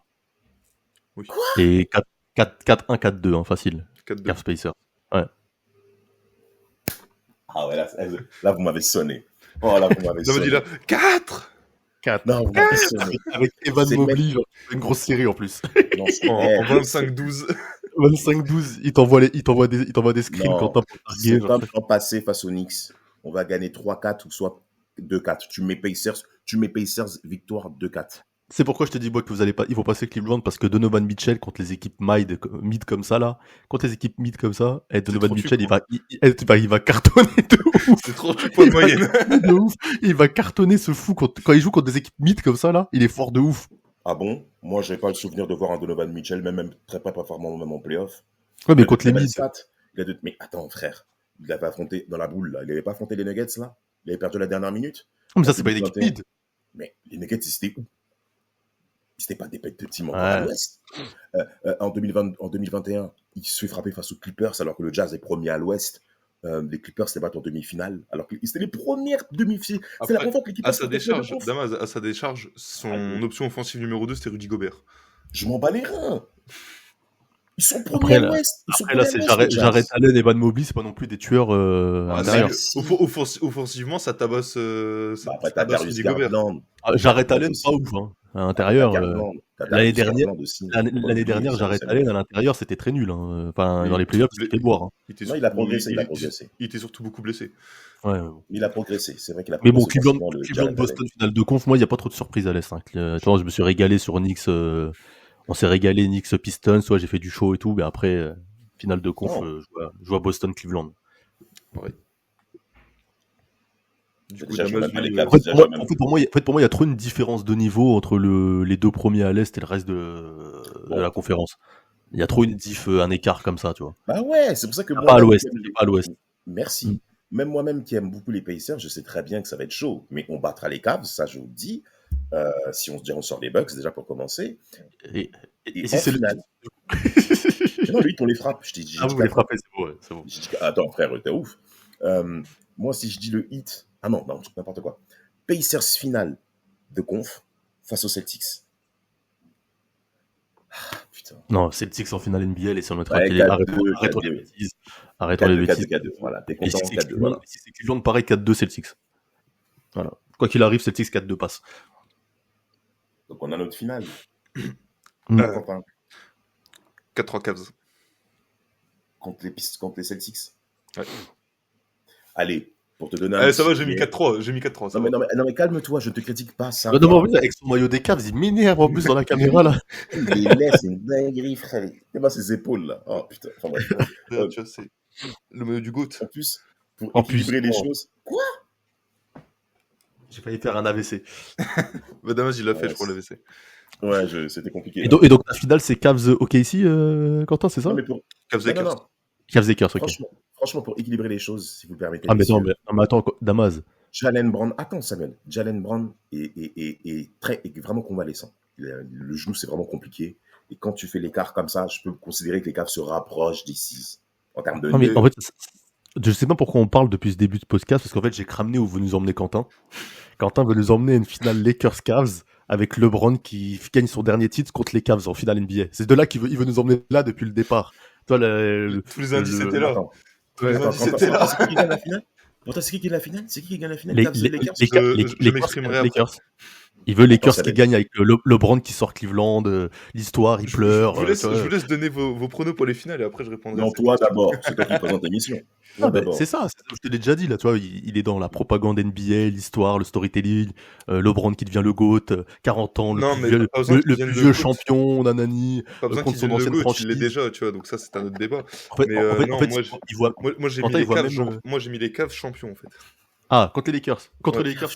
Oui. Et 4-1, 4-2, hein, facile. 4-2. Cavs Pacers. Ah ouais, là, vous m'avez sonné. Oh là, vous m'avez Non, mais dis sonné. là, 4 Non, vous m'avez sonné. Avec Evan C'est Mobley, genre, une grosse série en plus. Non, c'est- en eh, 25-12. 25-12, il t'envoie des screens Non, Quentin pour targuer. c'est genre. comme l'an passé face aux Knicks. On va gagner 3-4 ou soit 2-4. Tu mets Pacers, victoire 2-4. C'est pourquoi je te dis moi que ils vont passer Cleveland parce que Donovan Mitchell contre les équipes mid comme ça là, contre les équipes mid comme ça, et Donovan 38 Mitchell points. il va cartonner de ouf. C'est 38 points de Il va moyenne. cartonner de ouf. Il va cartonner ce fou quand il joue contre des équipes mid comme ça là, il est fort de ouf. Ah bon? Moi, j'ai pas le souvenir de voir un Donovan Mitchell, même très pas performant, même en playoff. Ouais mais Il a de contre les très belles mid. stats. Mais attends, frère. Il avait affronté dans la boule, là. Il avait pas affronté les Nuggets, là. Il avait perdu la dernière minute. Mais ça En c'est pas une équipe 2021. mid. Mais les Nuggets, c'était où? C'était pas des teams encore Ouais. à l'ouest. En 2021, il se fait frapper face aux Clippers alors que le Jazz est premier à l'ouest. Les Clippers se battent en demi-finale alors que c'était les premières demi-finales. C'était la Après, première fois que l'équipe à sa décharge, Damas, à sa décharge, son option offensive numéro 2, c'était Rudy Gobert. Je m'en bats les reins. Ils sont premiers Après, à là- l'ouest. Ils sont Après là premiers c'est à l'ouest, le Jarrett Jazz. Allen et Evan Mobley, c'est pas non plus des tueurs à Ah, l'intérieur. Merci. offensivement, ça tabasse, Bah, après, ça t'as tabasse Darius Rudy Gobert. Garland. Jarrett Garland Allen aussi. pas ouf hein. À T'as l'intérieur. Garland. T'as L'année Darius dernière, Garland aussi. l'année dernière, Jarrett Allen à l'intérieur, c'était très nul. Hein. Enfin, Oui, dans les playoffs, il- c'était boire. Hein. était Non, il a surtout- progressé, il a progressé. Il était surtout beaucoup blessé. Ouais. Il a progressé. C'est vrai qu'il a Mais progressé. bon, offensivement, le Cleveland Jarrett Boston Allen. finale de conf, moi, il n'y a pas trop de surprises à l'Est. Hein. Tu vois, je me suis régalé sur Knicks. On s'est régalé Knicks Pistons. Ouais, j'ai fait du show et tout. Mais après, finale de conf, Non. je vois Boston Cleveland. Pareil. Du coup, Déjà, je vois Damas, même pas les lui, Cavs. En fait, Déjà, pour moi, je vois même- en fait, pour moi, il y a trop une différence de niveau entre les deux premiers à l'Est et le reste de Bon. la conférence. Il y a trop un écart comme ça, tu vois. Bah ouais, c'est pour ça que Pas à moi-même l'Ouest. qui aime Pas à l'Ouest. Merci. Mm. Même moi-même qui aime beaucoup les Pacers, je sais très bien que ça va être chaud. Mais on battra les Cavs, ça je vous le dis. Si on se dit on sort les Bucks, déjà pour commencer. Et Et si en c'est le finale- Non, lui, on les frappe. Je t'ai dit. Ah, vous les frappez, c'est beau, ouais, c'est beau. Attends, frère, t'es ouf. Moi, si je dis le hit. Ah non, n'importe quoi. Pacers finale de conf face aux Celtics. Ah, putain. Non, Celtics en finale NBL et sur notre Ouais, télé. 4-2, Arrêtons les 4-2. bêtises. Arrêtons les 4-2, bêtises. 4-2, voilà. T'es Et si content, c'est 4-2, Cleveland, voilà. si c'est Cleveland, pareil, 4-2 Celtics. Voilà. Quoi qu'il arrive, Celtics 4-2 passe. Donc on a notre finale. Mm. Quentin, 4-3 Cavs. contre les Celtics. Ouais. Allez, pour te donner Eh, petit ça va, j'ai mis billet. 4-3. J'ai mis 4-3. ça Non mais, va. non, mais calme-toi, je ne te critique pas. Ça Non, mais va. en plus, avec son maillot des Cavs, il m'énerve en plus dans la caméra là. Il les laisse, c'est une dinguerie, frère. C'est pas ses épaules là. Oh putain. Enfin, bref. Frère, tu vois, c'est le maillot du GOAT. En plus, pour En équilibrer plus, les oh. choses. Quoi? J'ai failli faire un AVC. Bah, Damas, il l'a fait, Ouais, je crois, l'AVC. Ouais, c'était compliqué. Et donc, la finale, c'est Cavs OKC, Quentin, c'est ça? Non, mais pour... Cavs non, Lakers. non. Cavs Lakers, ok. Franchement, pour équilibrer les choses, si vous le permettez. Ah, mais messieurs, non, mais attends, Damas. Jalen Brown, attends Samuel, Jalen Brown est vraiment convalescent. Le genou, c'est vraiment compliqué. Et quand tu fais l'écart comme ça, je peux considérer que les Cavs se rapprochent des 6. En termes de Non, mais nœuds. en fait, je sais pas pourquoi on parle depuis ce début de podcast, parce qu'en fait, j'ai cramé où veut nous emmener Quentin. Quentin veut nous emmener à une finale Lakers-Cavs avec LeBron qui gagne son dernier titre contre les Cavs en finale NBA. C'est de là qu'il veut nous emmener là depuis le départ. Toi, Tous les indices étaient là. Attends, Tous les attends, indices étaient là. c'est qui qui gagne la finale? Attends, c'est qui qui gagne la finale? C'est qui gagne la finale? les, Cavs et les, Lakers? les, Je les m'exprimerai après. Lakers. Il veut Lakers ça qui va être- gagne avec LeBron qui sort Cleveland, l'histoire, il pleure. Je vous laisse, tu vois. je vous laisse donner vos pronos pour les finales et après je répondrai. à Non, cette toi question. d'abord. C'est toi qui présente l'émission. Ah, Toi ben, d'abord. c'est ça, je te l'ai déjà dit là, tu vois, il est dans la propagande NBA, l'histoire, le storytelling, LeBron qui devient le GOAT, 40 ans, Non, le mais plus vieux, pas besoin qu'il le devienne plus le vieux GOAT. champion, nanani, Pas besoin contre qu'il son devienne le ancienne GOAT, il l'est franchise. déjà, tu vois, donc ça c'est un autre débat. En fait, Mais en fait, non, en fait, moi, il voit. moi j'ai mis Quentin, les il voit Cavs, même, moi j'ai mis les Cavs champions en fait. Ah, contre les Lakers. Contre Ouais. les Lakers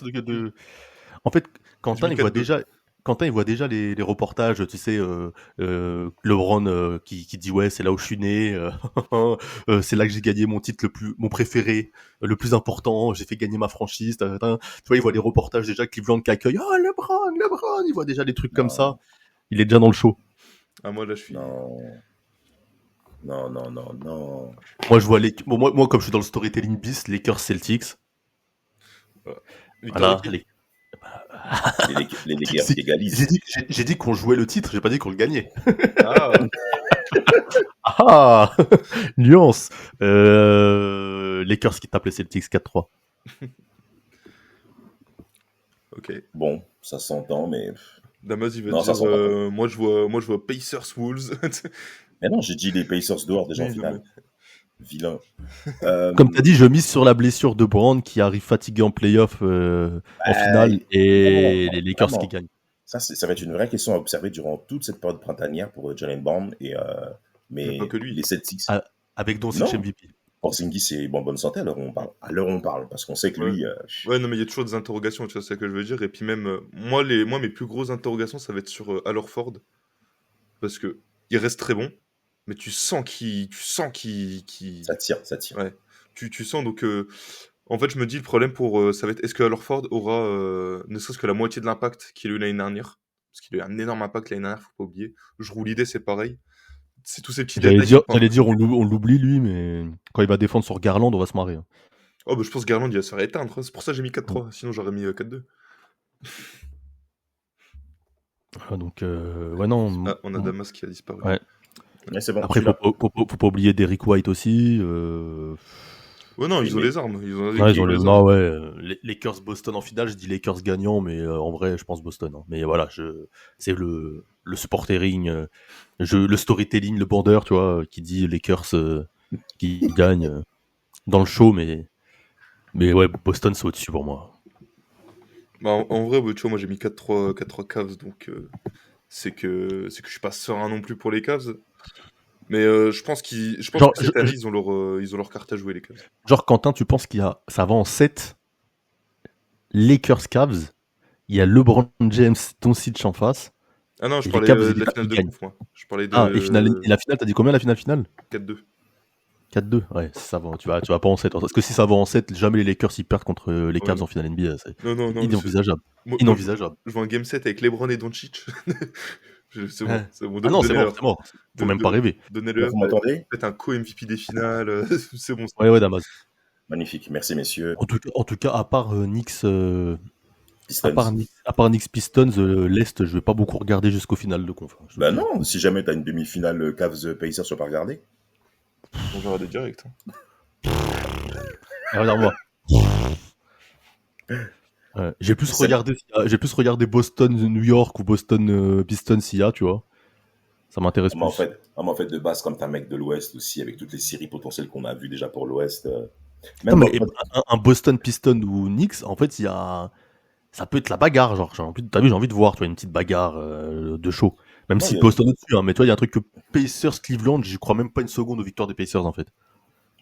En fait, Quentin, mis il voit 4-2. déjà. Quentin, il voit déjà les reportages, tu sais, LeBron qui dit ouais, c'est là où je suis né, c'est là que j'ai gagné mon titre mon préféré, le plus important, j'ai fait gagner ma franchise. Tu vois, il voit les reportages déjà Cleveland qui accueille, oh LeBron, il voit déjà des trucs comme ça. Non, Il est déjà dans le show. Ah, moi, là, je suis. non, non, non, non, non. Moi, je vois moi, comme je suis dans le storytelling bis, Lakers Celtics. Victor Voilà, d'équipe. Les Lakers J'ai égalisent. j'ai dit qu'on jouait le titre, j'ai pas dit qu'on le gagnait. Ah, Ah nuance. Lakers qui tapent les Celtics 4-3. ok. Bon, ça s'entend, mais... Damas, il va Non, ça dire s'entend pas. moi, je vois Pacers Wolves. Mais non, j'ai dit les Pacers dehors déjà en Oui, non, finale. Vilain. Comme tu as dit, je mise sur la blessure de Brand qui arrive fatigué en playoff en finale et vraiment, les Lakers qui vraiment. gagnent. Ça va être une vraie question à observer durant toute cette période printanière pour Jalen Brown. Mais pas Mais que lui. les Celtics, Ah, avec Doncic non. MVP. Porzingis est en bonne santé à l'heure où on parle. À l'heure où on parle, parce qu'on sait que Ouais. lui... Ouais, non, mais il y a toujours des interrogations, tu vois, c'est ça que je veux dire. Et puis même, moi, mes plus grosses interrogations, ça va être sur Al Horford. Parce que il reste très bon, mais tu sens qu'il. Ça tire, ça tire. Ouais. Tu sens donc. En fait, je me dis, le problème ça va être est-ce que Al Horford aura ne serait-ce que la moitié de l'impact qu'il a eu l'année dernière? Parce qu'il a eu un énorme impact l'année dernière, faut pas oublier. Je roule l'idée, c'est pareil. C'est tous ces petits détails qui J'allais dire on l'oublie lui, mais quand il va défendre sur Garland, on va se marrer. Hein. Oh, bah, je pense que Garland, il va se faire éteindre. C'est pour ça que j'ai mis 4-3. Sinon, j'aurais mis 4-2. Ah, donc, ouais, non. Ah, on a Damas qui a disparu. Ouais. Mais c'est bon, Après, je suis là. faut pas oublier Derrick White aussi. Ouais, non, ils ont Mais- les armes. Ouais, ils ont les armes. non, ouais, les Lakers Boston en finale, je dis Lakers gagnant, mais en vrai, je pense Boston. Hein. Mais voilà, c'est le supportering, le storytelling, le bandeur, tu vois, qui dit Lakers qui gagne dans le show, mais ouais, Boston c'est au-dessus pour moi. Bah, en vrai, tu vois, moi j'ai mis 4-3 Cavs, donc c'est que je suis pas serein non plus pour les Cavs. Mais je pense Genre, que cette année, ils ont leur carte à jouer, les Cavs. Genre, Quentin, tu penses ça va en 7 Lakers Cavs, il y a LeBron James, Doncic en face. Ah non, je Et les parlais Cavs, de ils la finale de gagnent. conf, moi. Je parlais de Ah, et la finale, t'as dit combien la finale 4-2. 4-2. Ouais, si ça va, tu vas pas en 7. Parce que si ça va en 7, jamais les Lakers ils perdent contre les Cavs non. en finale NBA. C'est Non, inenvisageable. moi, Inenvisageable. je vois un game 7 avec LeBron et Doncic. C'est bon, Hein. c'est bon. Ah non, c'est Donnez-leur. mort, c'est mort. Faut même pas rêver. Donnez-le. Vous m'entendez? Peut-être un co-MVP des finales. C'est bon. Ouais, Damas. Magnifique, merci messieurs. En tout cas, à part Knicks, Pistons. à part Knicks Pistons, l'Est, je vais pas beaucoup regarder jusqu'au final de conf. Bah non, si jamais t'as une demi-finale Cavs-Pacers, tu vas pas regarder. On verra des directs. Hein. Regarde-moi. Ouais. J'ai plus regardé Boston New York ou Boston Pistons s'il y a, tu vois. Ça m'intéresse Mais plus. en fait, de base, comme t'es un mec de l'Ouest aussi, avec toutes les séries potentielles qu'on a vues déjà pour l'Ouest. Non, Même mais un Boston Piston ou Knicks, en fait, ça peut être la bagarre, genre, j'ai envie de voir, tu vois, une petite bagarre de show. Même Non, si il y a- Boston au-dessus, hein, mais tu vois, il y a un truc que Pacers Cleveland, j'y crois même pas une seconde aux victoires des Pacers, en fait.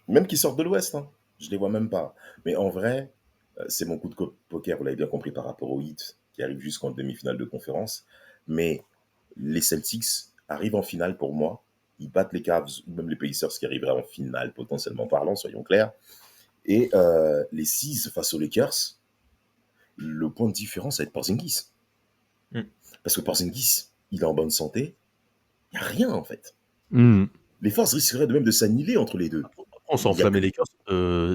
Même qui sortent de l'Ouest, hein. Je les vois même pas. Mais en vrai, c'est mon coup de poker, vous l'avez bien compris par rapport au Heat, qui arrive jusqu'en demi-finale de conférence. Mais les Celtics arrivent en finale pour moi. Ils battent les Cavs ou même les Pacers qui arriveraient en finale, potentiellement parlant, soyons clairs. Et les 6 face aux Lakers, le point de différence, ça va être Porzingis. Mm. Parce que Porzingis, il est en bonne santé. Il n'y a rien, en fait. Hmm. Les forces risqueraient de même de s'annihiler entre les deux. On s'est enflammé les Lakers.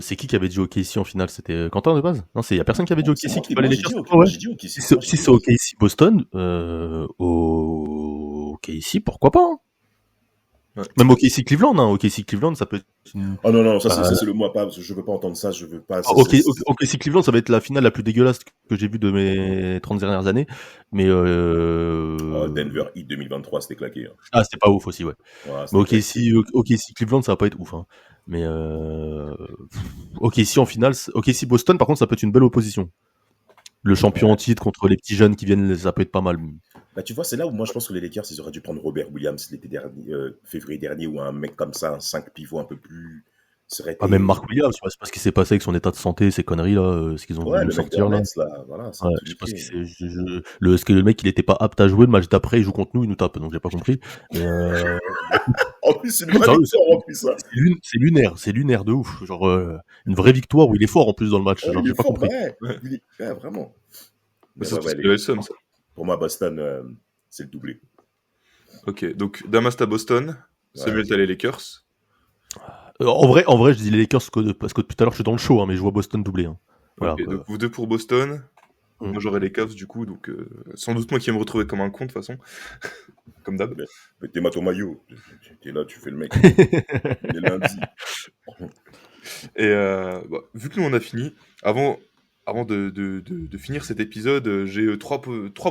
C'est qui avait dit OKC en finale? C'était Quentin de base? Non, il y a personne qui avait dit C'est OKC moi qui moi, valait j'ai les dit Lakers. OK, moi, Ouais. j'ai dit OK. Si c'est OKC Boston, OKC, pourquoi pas? Hein. Ouais. Même OKC Cleveland, hein. OKC Cleveland, ça peut être une... Oh non, ça c'est le moi pas, parce que je veux pas entendre ça, je veux pas. OKC Cleveland, ça va être la finale la plus dégueulasse que j'ai vue de mes 30 dernières années. Mais Denver Heat 2023, c'était claqué. Hein. Ah, c'était pas ouf aussi, ouais. Ouais, Mais claqué. OKC Cleveland, ça va pas être ouf. Hein. Mais OKC en finale, OKC Boston, par contre, ça peut être une belle opposition. Le champion en titre contre les petits jeunes qui viennent, ça peut être pas mal. Bah, tu vois, c'est là où moi je pense que les Lakers, ils auraient dû prendre Robert Williams l'été dernier, février dernier, ou un mec comme ça, un 5 pivot un peu plus Ça aurait Ah, même été. Mark Williams, je sais pas ce qui s'est passé avec son état de santé, ces conneries là, ce qu'ils ont voulu Ouais, nous le mec des sortir là. Hornets, là, voilà, ça a Ouais, tout je sais pas ce qui niqué. s'est. Est-ce que le mec il était pas apte à jouer, le match d'après il joue contre nous, il nous tape, donc j'ai pas compris. Mais En plus, une vraie sérieux, victoire en plus, ça. c'est lunaire de ouf. Genre une vraie victoire où il est fort en plus dans le match, Ouais, genre il j'ai est pas fort, bah compris. ouais. Ouais. Ouais, vraiment. Mais Mais ouais, surtout, ouais, c'est le Suns, ça. pour moi, Boston, c'est le doublé. Ok, donc Damas t'as Boston, Ouais, Samuel t'as les Lakers. En vrai, je dis les Lakers parce que tout à l'heure je suis dans le show, hein, mais je vois Boston doubler. Hein. Voilà, Ok, quoi. donc vous deux pour Boston. Mm. Moi j'aurais les Cavs du coup, donc sans doute moi qui vais me retrouver comme un con de toute façon, comme d'hab. Mais t'es ton maillot. T'es là, tu fais le mec. On est lundi. Et vu que nous on a fini, avant de finir cet épisode, j'ai trois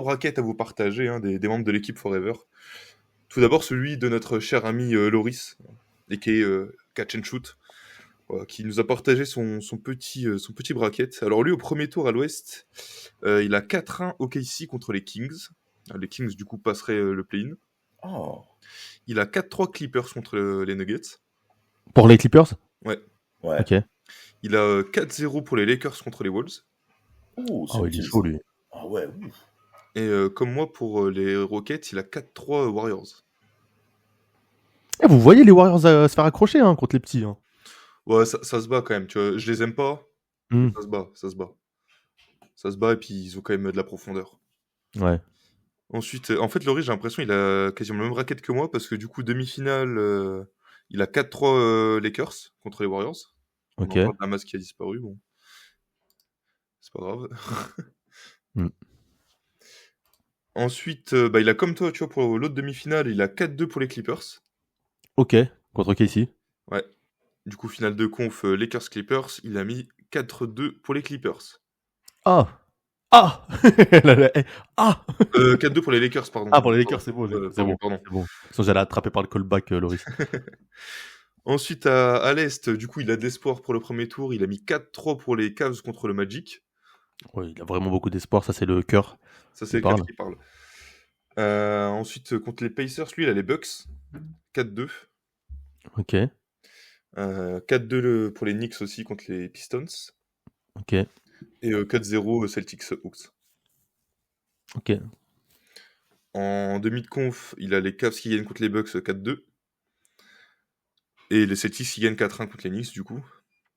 brackets à vous partager, hein, des membres de l'équipe Forever. Tout d'abord celui de notre cher ami Loris, a.k.a. Catch and Shoot, qui nous a partagé son petit bracket. Alors lui au premier tour à l'ouest, il a 4-1 OKC contre les Kings. Les Kings du coup passeraient le play-in. Oh, Il a 4-3 Clippers contre les Nuggets. Pour les Clippers? Ouais. ouais. Ok. Il a 4-0 pour les Lakers contre les Wolves. Oh, Oh, il est Celtics. chaud lui. Ah ouais, ouf. Et comme moi, pour les Rockets, il a 4-3 Warriors. Eh, vous voyez les Warriors se faire accrocher hein, contre les petits. Hein. Ouais, ça se bat quand même, tu vois. Je les aime pas, mais Mm. ça se bat, ça se bat. Ça se bat et puis ils ont quand même de la profondeur. Ouais. Ensuite, en fait, Laurie, j'ai l'impression qu'il a quasiment le même racket que moi parce que du coup, demi-finale, il a 4-3 Lakers contre les Warriors. On Ok. a encore Damas qui a disparu, bon. C'est pas grave. Mm. Ensuite, il a comme toi, tu vois, pour l'autre demi-finale, il a 4-2 pour les Clippers. Ok. Contre Casey. Ouais. Du coup, finale de conf Lakers-Clippers, il a mis 4-2 pour les Clippers. Ah. Ah. Ah. 4-2 pour les Lakers, pardon. Ah, pour les Lakers, c'est bon. C'est Pardon, bon. pardon. C'est bon. Sinon, j'allais attraper par le callback, Loris. Ensuite, à l'Est, du coup, il a de l'espoir pour le premier tour. Il a mis 4-3 pour les Cavs contre le Magic. Ouais, il a vraiment beaucoup d'espoir. Ça, c'est le cœur. Ça, c'est le parle. Cavs qui parle. Ensuite, contre les Pacers, lui, il a les Bucks. 4-2. Ok. 4-2 pour les Knicks aussi contre les Pistons. Ok. Et 4-0 Celtics Hawks. Ok. En demi de conf, il a les Cavs qui gagnent contre les Bucks 4-2. Et les Celtics qui gagnent 4-1 contre les Knicks, du coup.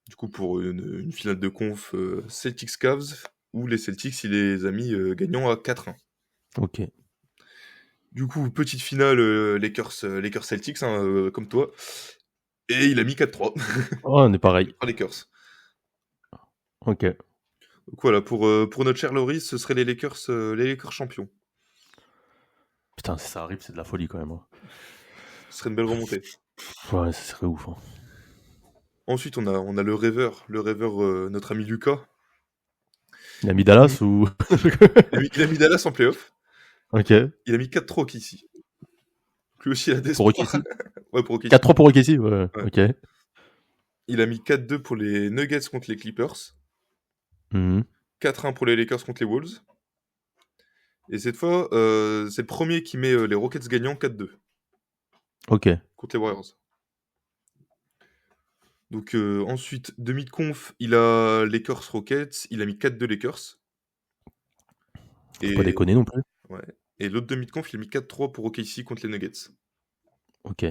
Du coup, pour une finale de conf Celtics-Cavs, où les Celtics, il les a mis gagnant à 4-1. Ok. Du coup, petite finale Lakers-Celtics, hein, comme toi. Et il a mis 4-3. Oh, on est pareil. Lakers. Ok. Donc voilà, pour notre cher Loris, ce seraient les Lakers champions. Putain, si ça arrive, c'est de la folie quand même. Hein. Ce serait une belle remontée. Ouais, ça serait ouf. Hein. Ensuite, on a le rêveur, notre ami Lucas. Il a mis Dallas ou. Il a mis Dallas en playoff. Ok. Il a mis 4-3 ici. Lui aussi, il a des Pour OKC. Ouais, pour OKC. 4-3 pour OKC, ouais. Ouais. Ok. Il a mis 4-2 pour les Nuggets contre les Clippers. Mhm. 4-1 pour les Lakers contre les Wolves. Et cette fois, c'est le premier qui met les Rockets gagnants 4-2 Ok. contre les Warriors. Donc ensuite, demi de conf, il a Lakers Rockets, il a mis 4-2 Lakers. Faut pas déconner non plus. Ouais. Et l'autre demi de conf, il a mis 4-3 pour OKC contre les Nuggets. Ok.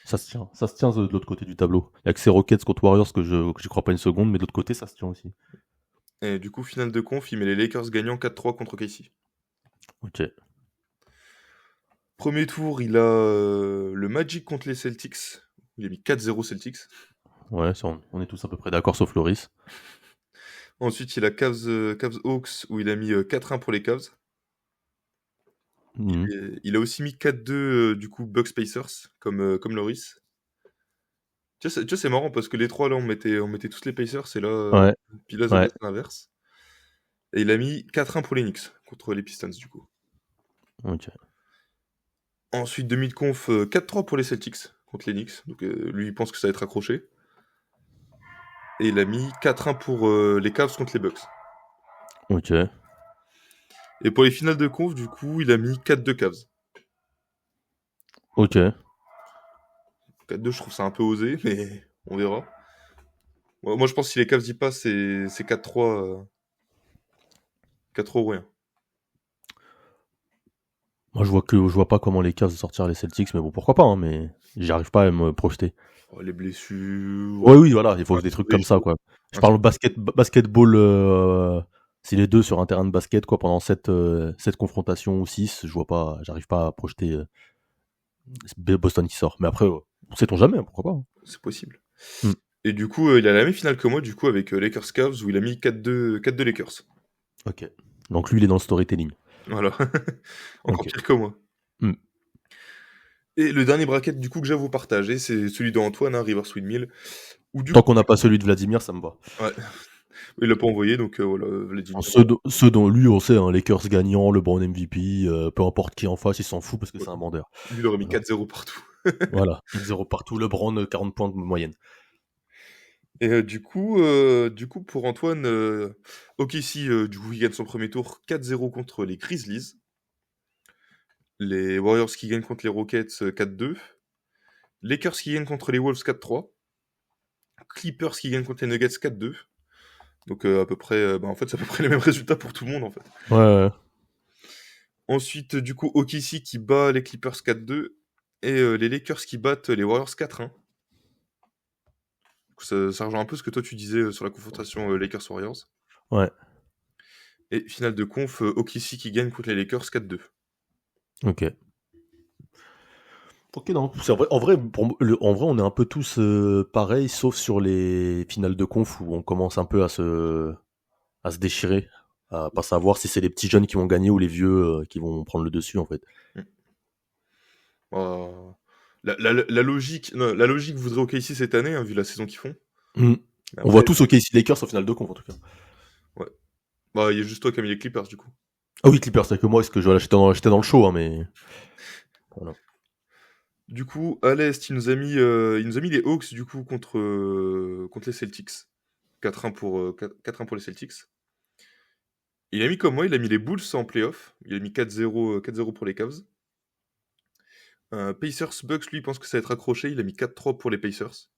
Ça se tient de l'autre côté du tableau. Il y a que ces Rockets contre Warriors que j'y crois pas une seconde, mais de l'autre côté, ça se tient aussi. Et du coup, finale de conf, il met les Lakers gagnants 4-3 contre OKC. Ok. Premier tour, il a le Magic contre les Celtics. Il a mis 4-0 Celtics. Ouais, ça, on est tous à peu près d'accord, sauf Loris. Ensuite, il a Cavs Hawks, où il a mis 4-1 pour les Cavs. Mhm. Et il a aussi mis 4-2 du coup Bucks Pacers, comme Loris. Tu vois, c'est marrant parce que les trois là, on mettait tous les Pacers, et là, Ouais. puis là, ça Ouais. va être l'inverse. Et il a mis 4-1 pour les Knicks contre les Pistons, du coup. Ok. Ensuite, demi de conf, 4-3 pour les Celtics contre les Knicks. Donc lui, il pense que ça va être accroché. Et il a mis 4-1 pour les Cavs contre les Bucks. Ok. Et pour les finales de conf, du coup, il a mis 4-2 Cavs. Ok. 4-2, je trouve ça un peu osé, mais On verra. Moi, je pense que si les Cavs y passent, c'est 4-3. 4-3 ou rien. Moi, je vois pas comment les Cavs sortir les Celtics, mais bon, pourquoi pas, hein, mais j'y arrive pas à me projeter. Oh, les blessures. Ouais, oui, voilà, il faut Un des trucs souris comme ça, chaud. quoi. Je Un parle souris- basketball, si les deux sur un terrain de basket, quoi, pendant cette confrontation ou 6, j'arrive pas à projeter Boston qui sort. Mais après, sait-on jamais, hein, pourquoi pas, hein. C'est possible. Hmm. Et du coup, il a la même finale que moi, du coup, avec Lakers Cavs, où il a mis 4-2 Lakers. Ok. Donc lui, il est dans le storytelling. Voilà. Encore Ok. pire que moi. Hmm. Et le dernier bracket, du coup, que j'ai à vous partager, c'est celui d'Antoine, hein, Rivers Windmill. Où du Tant coup, qu'on n'a pas celui de Vladimir, ça me va. ouais, il l'a pas envoyé, donc voilà, Vladimir. Ceux dont lui, on sait, hein, Lakers gagnant, LeBron MVP, peu importe qui en face, il s'en fout parce que Ouais. c'est un bandeur. Lui, il aurait mis Voilà. 4-0 partout. Voilà. 4-0 partout, LeBron, 40 points de moyenne. Et du coup, pour Antoine, OKC, du coup, il gagne son premier tour 4-0 contre les Grizzlies. Les Warriors qui gagnent contre les Rockets 4-2. Lakers qui gagnent contre les Wolves 4-3. Clippers qui gagnent contre les Nuggets 4-2. Donc à peu près, en fait, c'est à peu près les mêmes résultats pour tout le monde en fait. Ouais. Ensuite, du coup, OKC qui bat les Clippers 4-2 et les Lakers qui battent les Warriors 4-1. Donc, ça rejoint un peu ce que toi tu disais sur la confrontation Lakers-Warriors. Ouais. Et finale de conf, OKC qui gagne contre les Lakers 4-2. Ok. Ok, non. C'est vrai, en vrai, on est un peu tous pareils, sauf sur les finales de conf où on commence un peu à se déchirer, à pas savoir si c'est les petits jeunes qui vont gagner ou les vieux qui vont prendre le dessus, en fait. La logique, non, la logique voudrait OKC cette année, hein, vu la saison qu'ils font. Mm. Mais On après, voit tous OKC Lakers en finale de conf, en tout cas. ouais. Bah, il y a juste toi qui as mis les Clippers, du coup. Ah oui, Clippers, c'est que moi, parce que j'étais dans le show, hein, mais. Voilà. Du coup, à l'Est, il nous a mis les Hawks, du coup, contre les Celtics. 4-1 pour les Celtics. Il a mis comme moi, il a mis les Bulls en playoff. Il a mis 4-0 pour les Cavs. Pacers, Bucks, lui, pense que ça va être accroché. Il a mis 4-3 pour les Pacers.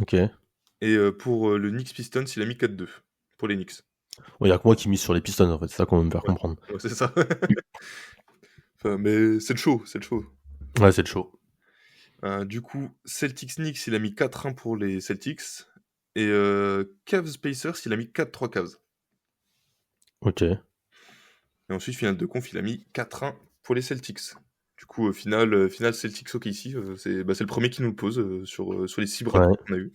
Ok. Et pour le Knicks Pistons, il a mis 4-2 pour les Knicks. Il y a que moi qui mise sur les Pistons, en fait. C'est ça qu'on veut me faire Ouais. comprendre. Ouais, c'est ça. Enfin, mais c'est le show, c'est le show. Ouais, c'est le show. Du coup, Celtics Knicks, il a mis 4-1 pour les Celtics. Et Cavs Pacers, il a mis 4-3 Cavs. Ok. Et ensuite, finale de conf, il a mis 4-1 pour les Celtics. Du coup, finale Celtics OKC, c'est le premier qui nous le pose sur les 6 braquets Ouais. qu'on a eu.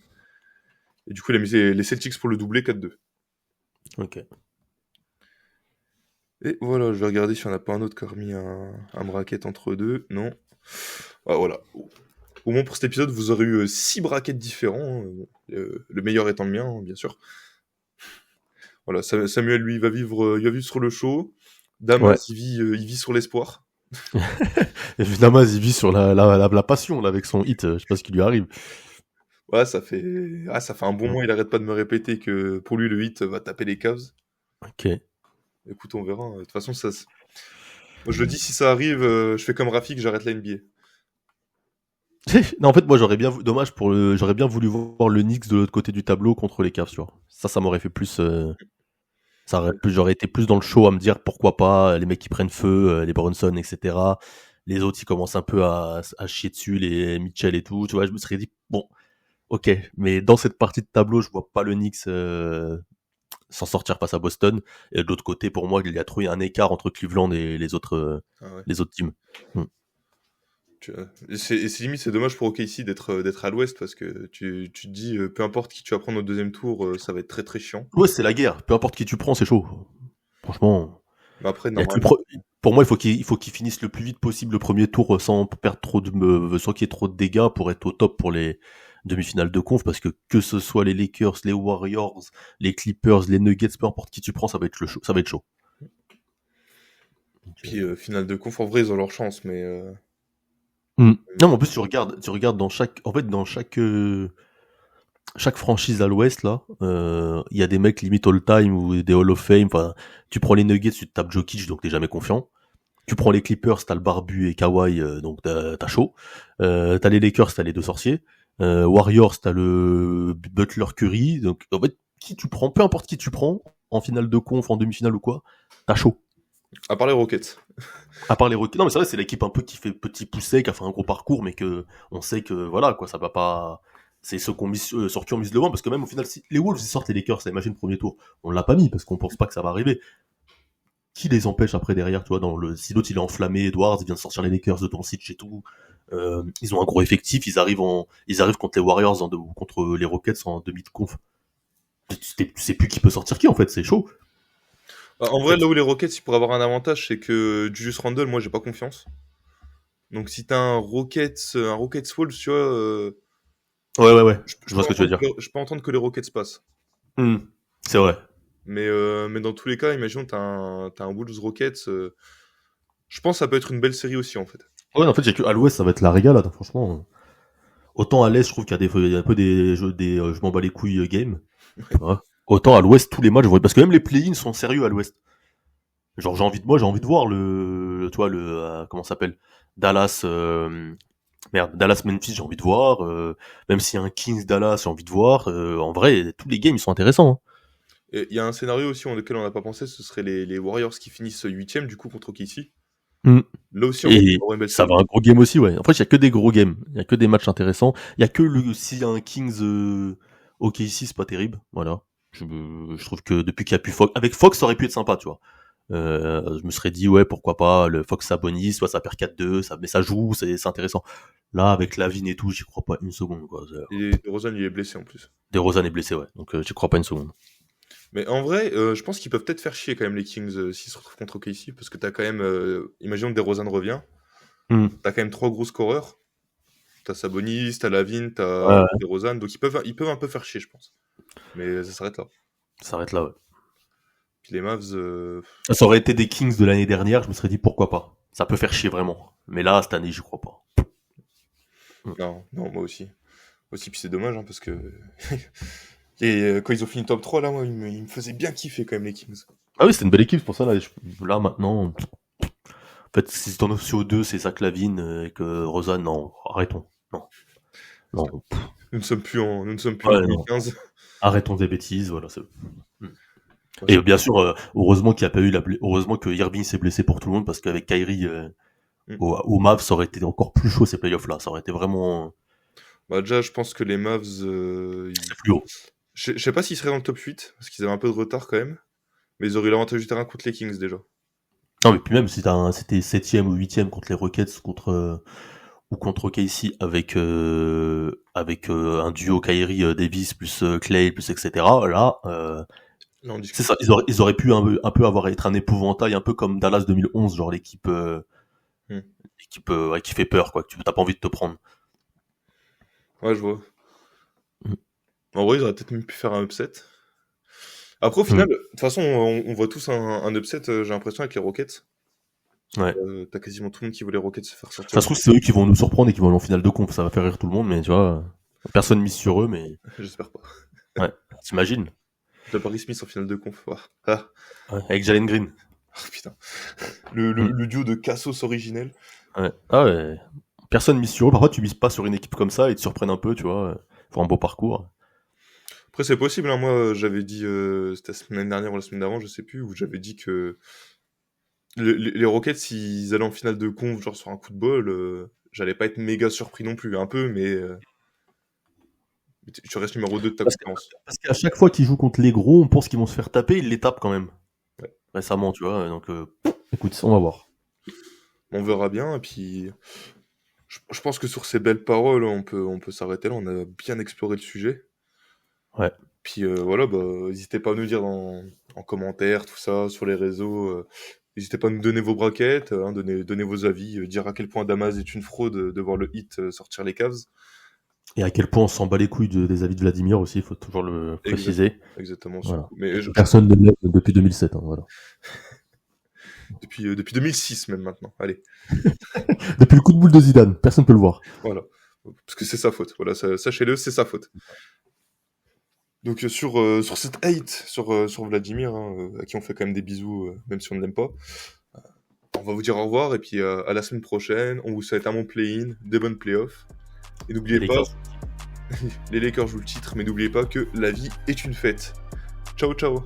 Et du coup, il a mis les Celtics pour le doublé 4-2. Ok. Et voilà, je vais regarder si on n'a pas un autre qui a remis un bracket entre deux. Non. Ah, voilà. Au moins pour cet épisode, vous aurez eu 6 brackets différents, hein. Le meilleur étant le mien, hein, bien sûr. Voilà, Samuel, lui, il va vivre sur le show. Damas, Ouais. il vit sur l'espoir. Et Damas, il vit sur la passion, là, avec son hit. Je sais pas ce qui lui arrive. Ouais, ça fait un bon mois, il arrête pas de me répéter que pour lui, le hit va taper les Cavs. Ok. Écoute, on verra. De toute façon, moi, je le dis, si ça arrive, je fais comme Rafik, j'arrête la NBA. Non, en fait, moi, j'aurais bien voulu voir le Knicks de l'autre côté du tableau contre les Cavs, tu vois. Ça m'aurait fait plus. J'aurais été plus dans le show à me dire pourquoi pas, les mecs qui prennent feu, les Brunson, etc. Les autres, ils commencent un peu à chier dessus, les Mitchell et tout. Tu vois, je me serais dit, bon, ok, mais dans cette partie de tableau, je vois pas le Knicks s'en sortir face à Boston. Et de l'autre côté, pour moi, il y a trop un écart entre Cleveland et les autres Ah ouais. teams. Et c'est limite, c'est dommage pour OKC d'être à l'ouest parce que tu te dis, peu importe qui tu vas prendre au deuxième tour, ça va être très très chiant. Ouais, c'est la guerre. Peu importe qui tu prends, c'est chaud. Franchement. Mais après, Il y a que normalement, pour moi, il faut qu'ils finissent le plus vite possible le premier tour sans perdre sans qu'il y ait trop de dégâts pour être au top pour les demi-finales de conf, parce que ce soit les Lakers, les Warriors, les Clippers, les Nuggets, peu importe qui tu prends, ça va être chaud. Ça va être chaud. puis finale de conf, en vrai, ils ont leur chance, mais Non, mais en plus tu regardes dans chaque franchise à l'Ouest là, il y a des mecs limite all time ou des Hall of Fame. Enfin, tu prends les Nuggets, tu te tapes Jokic, donc t'es jamais confiant. Tu prends les Clippers, t'as le barbu et Kawhi, donc t'as chaud. T'as les Lakers, t'as les deux sorciers. Warriors, t'as le Butler Curry. Donc, en fait, qui tu prends, peu importe qui tu prends, en finale de conf, en demi-finale ou quoi, t'as chaud. À part les Rockets. À part les Rockets. Non, mais c'est vrai, c'est l'équipe un peu qui fait petit poussé, qui a fait un gros parcours, mais que on sait que, voilà, quoi, ça va pas. C'est ceux qu'on mise, sur qui on mise le vent, parce que même au final, si les Wolves ils sortent les Lakers, ça imagine le premier tour. On l'a pas mis, parce qu'on pense pas que ça va arriver. Qui les empêche après derrière, tu vois, si l'autre il est enflammé, Edwards, il vient de sortir les Lakers de Doncic et tout. Ils ont un gros effectif, ils arrivent contre les Warriors ou contre les Rockets en demi de conf. Tu sais plus qui peut sortir qui en fait, c'est chaud. En vrai, là où les Rockets ils pourraient avoir un avantage, c'est que Julius Randle, moi j'ai pas confiance. Donc si t'as un Rockets Wolves, tu vois, Ouais. je Je vois ce que tu veux dire. je peux entendre que les Rockets passent. C'est vrai. Mais dans tous les cas, imaginons t'as un Wolves Rockets, je pense que ça peut être une belle série aussi en fait. Ouais, en fait, à l'ouest, ça va être la régalade, hein, franchement. Autant à l'est, je trouve qu'il y a un peu des jeux, je m'en bats les couilles game. Tu vois. Autant à l'ouest, tous les matchs, parce que même les play-ins sont sérieux à l'ouest. Genre, j'ai envie de voir comment ça s'appelle? Dallas, Dallas-Memphis, j'ai envie de voir. Même s'il y a un Kings-Dallas, j'ai envie de voir. En vrai, tous les games, ils sont intéressants. Hein. Et il y a un scénario aussi auquel on n'a pas pensé, ce serait les Warriors qui finissent 8ème du coup contre OKC. Là aussi, on Et aurait une belle ça série. va un gros game aussi, ouais. En fait, il y a que des gros games. Il y a que des matchs intéressants. Il y a que s'il y a un Kings OKC, c'est pas terrible. Voilà. Je trouve que depuis qu'il y a plus Fox, avec Fox, ça aurait pu être sympa, tu vois. Je me serais dit, ouais, pourquoi pas, le Fox Sabonis, soit ça perd 4-2, mais ça joue, c'est intéressant. Là, avec Lavine et tout, j'y crois pas une seconde, quoi. Et DeRozan, il est blessé en plus. DeRozan est blessé, ouais. Donc, j'y crois pas une seconde. Mais en vrai, je pense qu'ils peuvent peut-être faire chier quand même les Kings s'ils se retrouvent contre OKC, parce que t'as quand même, imaginons que DeRozan revient, t'as quand même 3 gros scoreurs. T'as Sabonis, t'as Lavine, t'as Ouais. DeRozan, donc ils peuvent un peu faire chier, je pense. Mais ça s'arrête là. Ça s'arrête là, ouais. Puis les Mavs, Ça aurait été des Kings de l'année dernière, je me serais dit pourquoi pas. Ça peut faire chier vraiment. Mais là, cette année, j'y crois pas. non, moi aussi. Aussi, puis c'est dommage, hein, parce que quand ils ont fini top 3, là, moi, ils me faisaient bien kiffer quand même les Kings. Ah oui, c'était une belle équipe, c'est pour ça, là maintenant. En fait, si t'en as aussi aux deux, c'est Zach Lavine et que Rosanne, non, arrêtons. Non. Nous ne sommes plus en Ouais, 2015. Arrêtons des bêtises, voilà. Et bien sûr, heureusement qu'il n'y a pas eu heureusement que Irving s'est blessé pour tout le monde, parce qu'avec Kyrie au Mavs, ça aurait été encore plus chaud ces playoffs là. Ça aurait été vraiment. Bah, déjà, je pense que les Mavs, C'est plus haut. je sais pas s'ils seraient dans le top 8, parce qu'ils avaient un peu de retard quand même. Mais ils auraient eu l'avantage du terrain contre les Kings déjà. Non, mais puis même si c'était 7ème ou 8ème contre les Rockets, ou contre OKC avec un duo Kyrie Davis plus Clay plus etc. Là, Là, on c'est discute. ça. Ils auraient pu un peu être un épouvantail, un peu comme Dallas 2011, genre l'équipe ouais, qui fait peur, quoi. Que tu t'as pas envie de te prendre. Ouais, je vois. Mm. En vrai, ils auraient peut-être même pu faire un upset. Après, au final, de toute façon, on voit tous un upset, j'ai l'impression, avec les Rockets. Ouais. T'as quasiment tout le monde qui veut les Rockets se faire sortir. Ça se trouve, c'est eux qui vont nous surprendre et qui vont aller en finale de conf. Ça va faire rire tout le monde, mais tu vois, personne mise sur eux, mais J'espère pas. ouais, t'imagines. Le Paris Smith en finale de conf. Ah, Ouais, avec Jalen Green. oh, putain. Le duo de Cassos originel. Ouais. Ah ouais. Personne mise sur eux. Parfois, tu mises pas sur une équipe comme ça et ils te surprennent un peu, tu vois. Faut un beau parcours. Après, c'est possible, hein. Moi, j'avais dit, c'était la semaine dernière ou la semaine d'avant, je sais plus, où j'avais dit que les Rockets, s'ils allaient en finale de conf, genre sur un coup de bol, j'allais pas être méga surpris non plus. Un peu, mais tu restes numéro 2 de ta conférence. Parce qu'à chaque fois qu'ils jouent contre les gros, on pense qu'ils vont se faire taper, ils les tapent quand même. Ouais. Récemment, tu vois. Donc, écoute, on va voir. On verra bien, et puis je pense que sur ces belles paroles, on peut s'arrêter là. On a bien exploré le sujet. Ouais. Puis voilà, bah, n'hésitez pas à nous dire en commentaire, tout ça, sur les réseaux. N'hésitez pas à nous donner vos braquettes, hein, donner vos avis, dire à quel point Damas est une fraude de voir le hit sortir les Cavs. Et à quel point on s'en bat les couilles des avis de Vladimir aussi, il faut toujours le préciser. Exactement. Voilà. Mais Personne ne l'aime depuis 2007, hein, voilà. depuis 2006 même maintenant. Allez, Depuis le coup de boule de Zidane, personne ne peut le voir. voilà. Parce que c'est sa faute. Voilà, sachez-le, c'est sa faute. Donc sur cette hate sur Vladimir, hein, à qui on fait quand même des bisous, même si on ne l'aime pas, on va vous dire au revoir, et puis à la semaine prochaine. On vous souhaite un bon play-in, des bonnes playoffs. Et n'oubliez Les pas, Lakers. Les Lakers jouent le titre, mais n'oubliez pas que la vie est une fête. Ciao, ciao.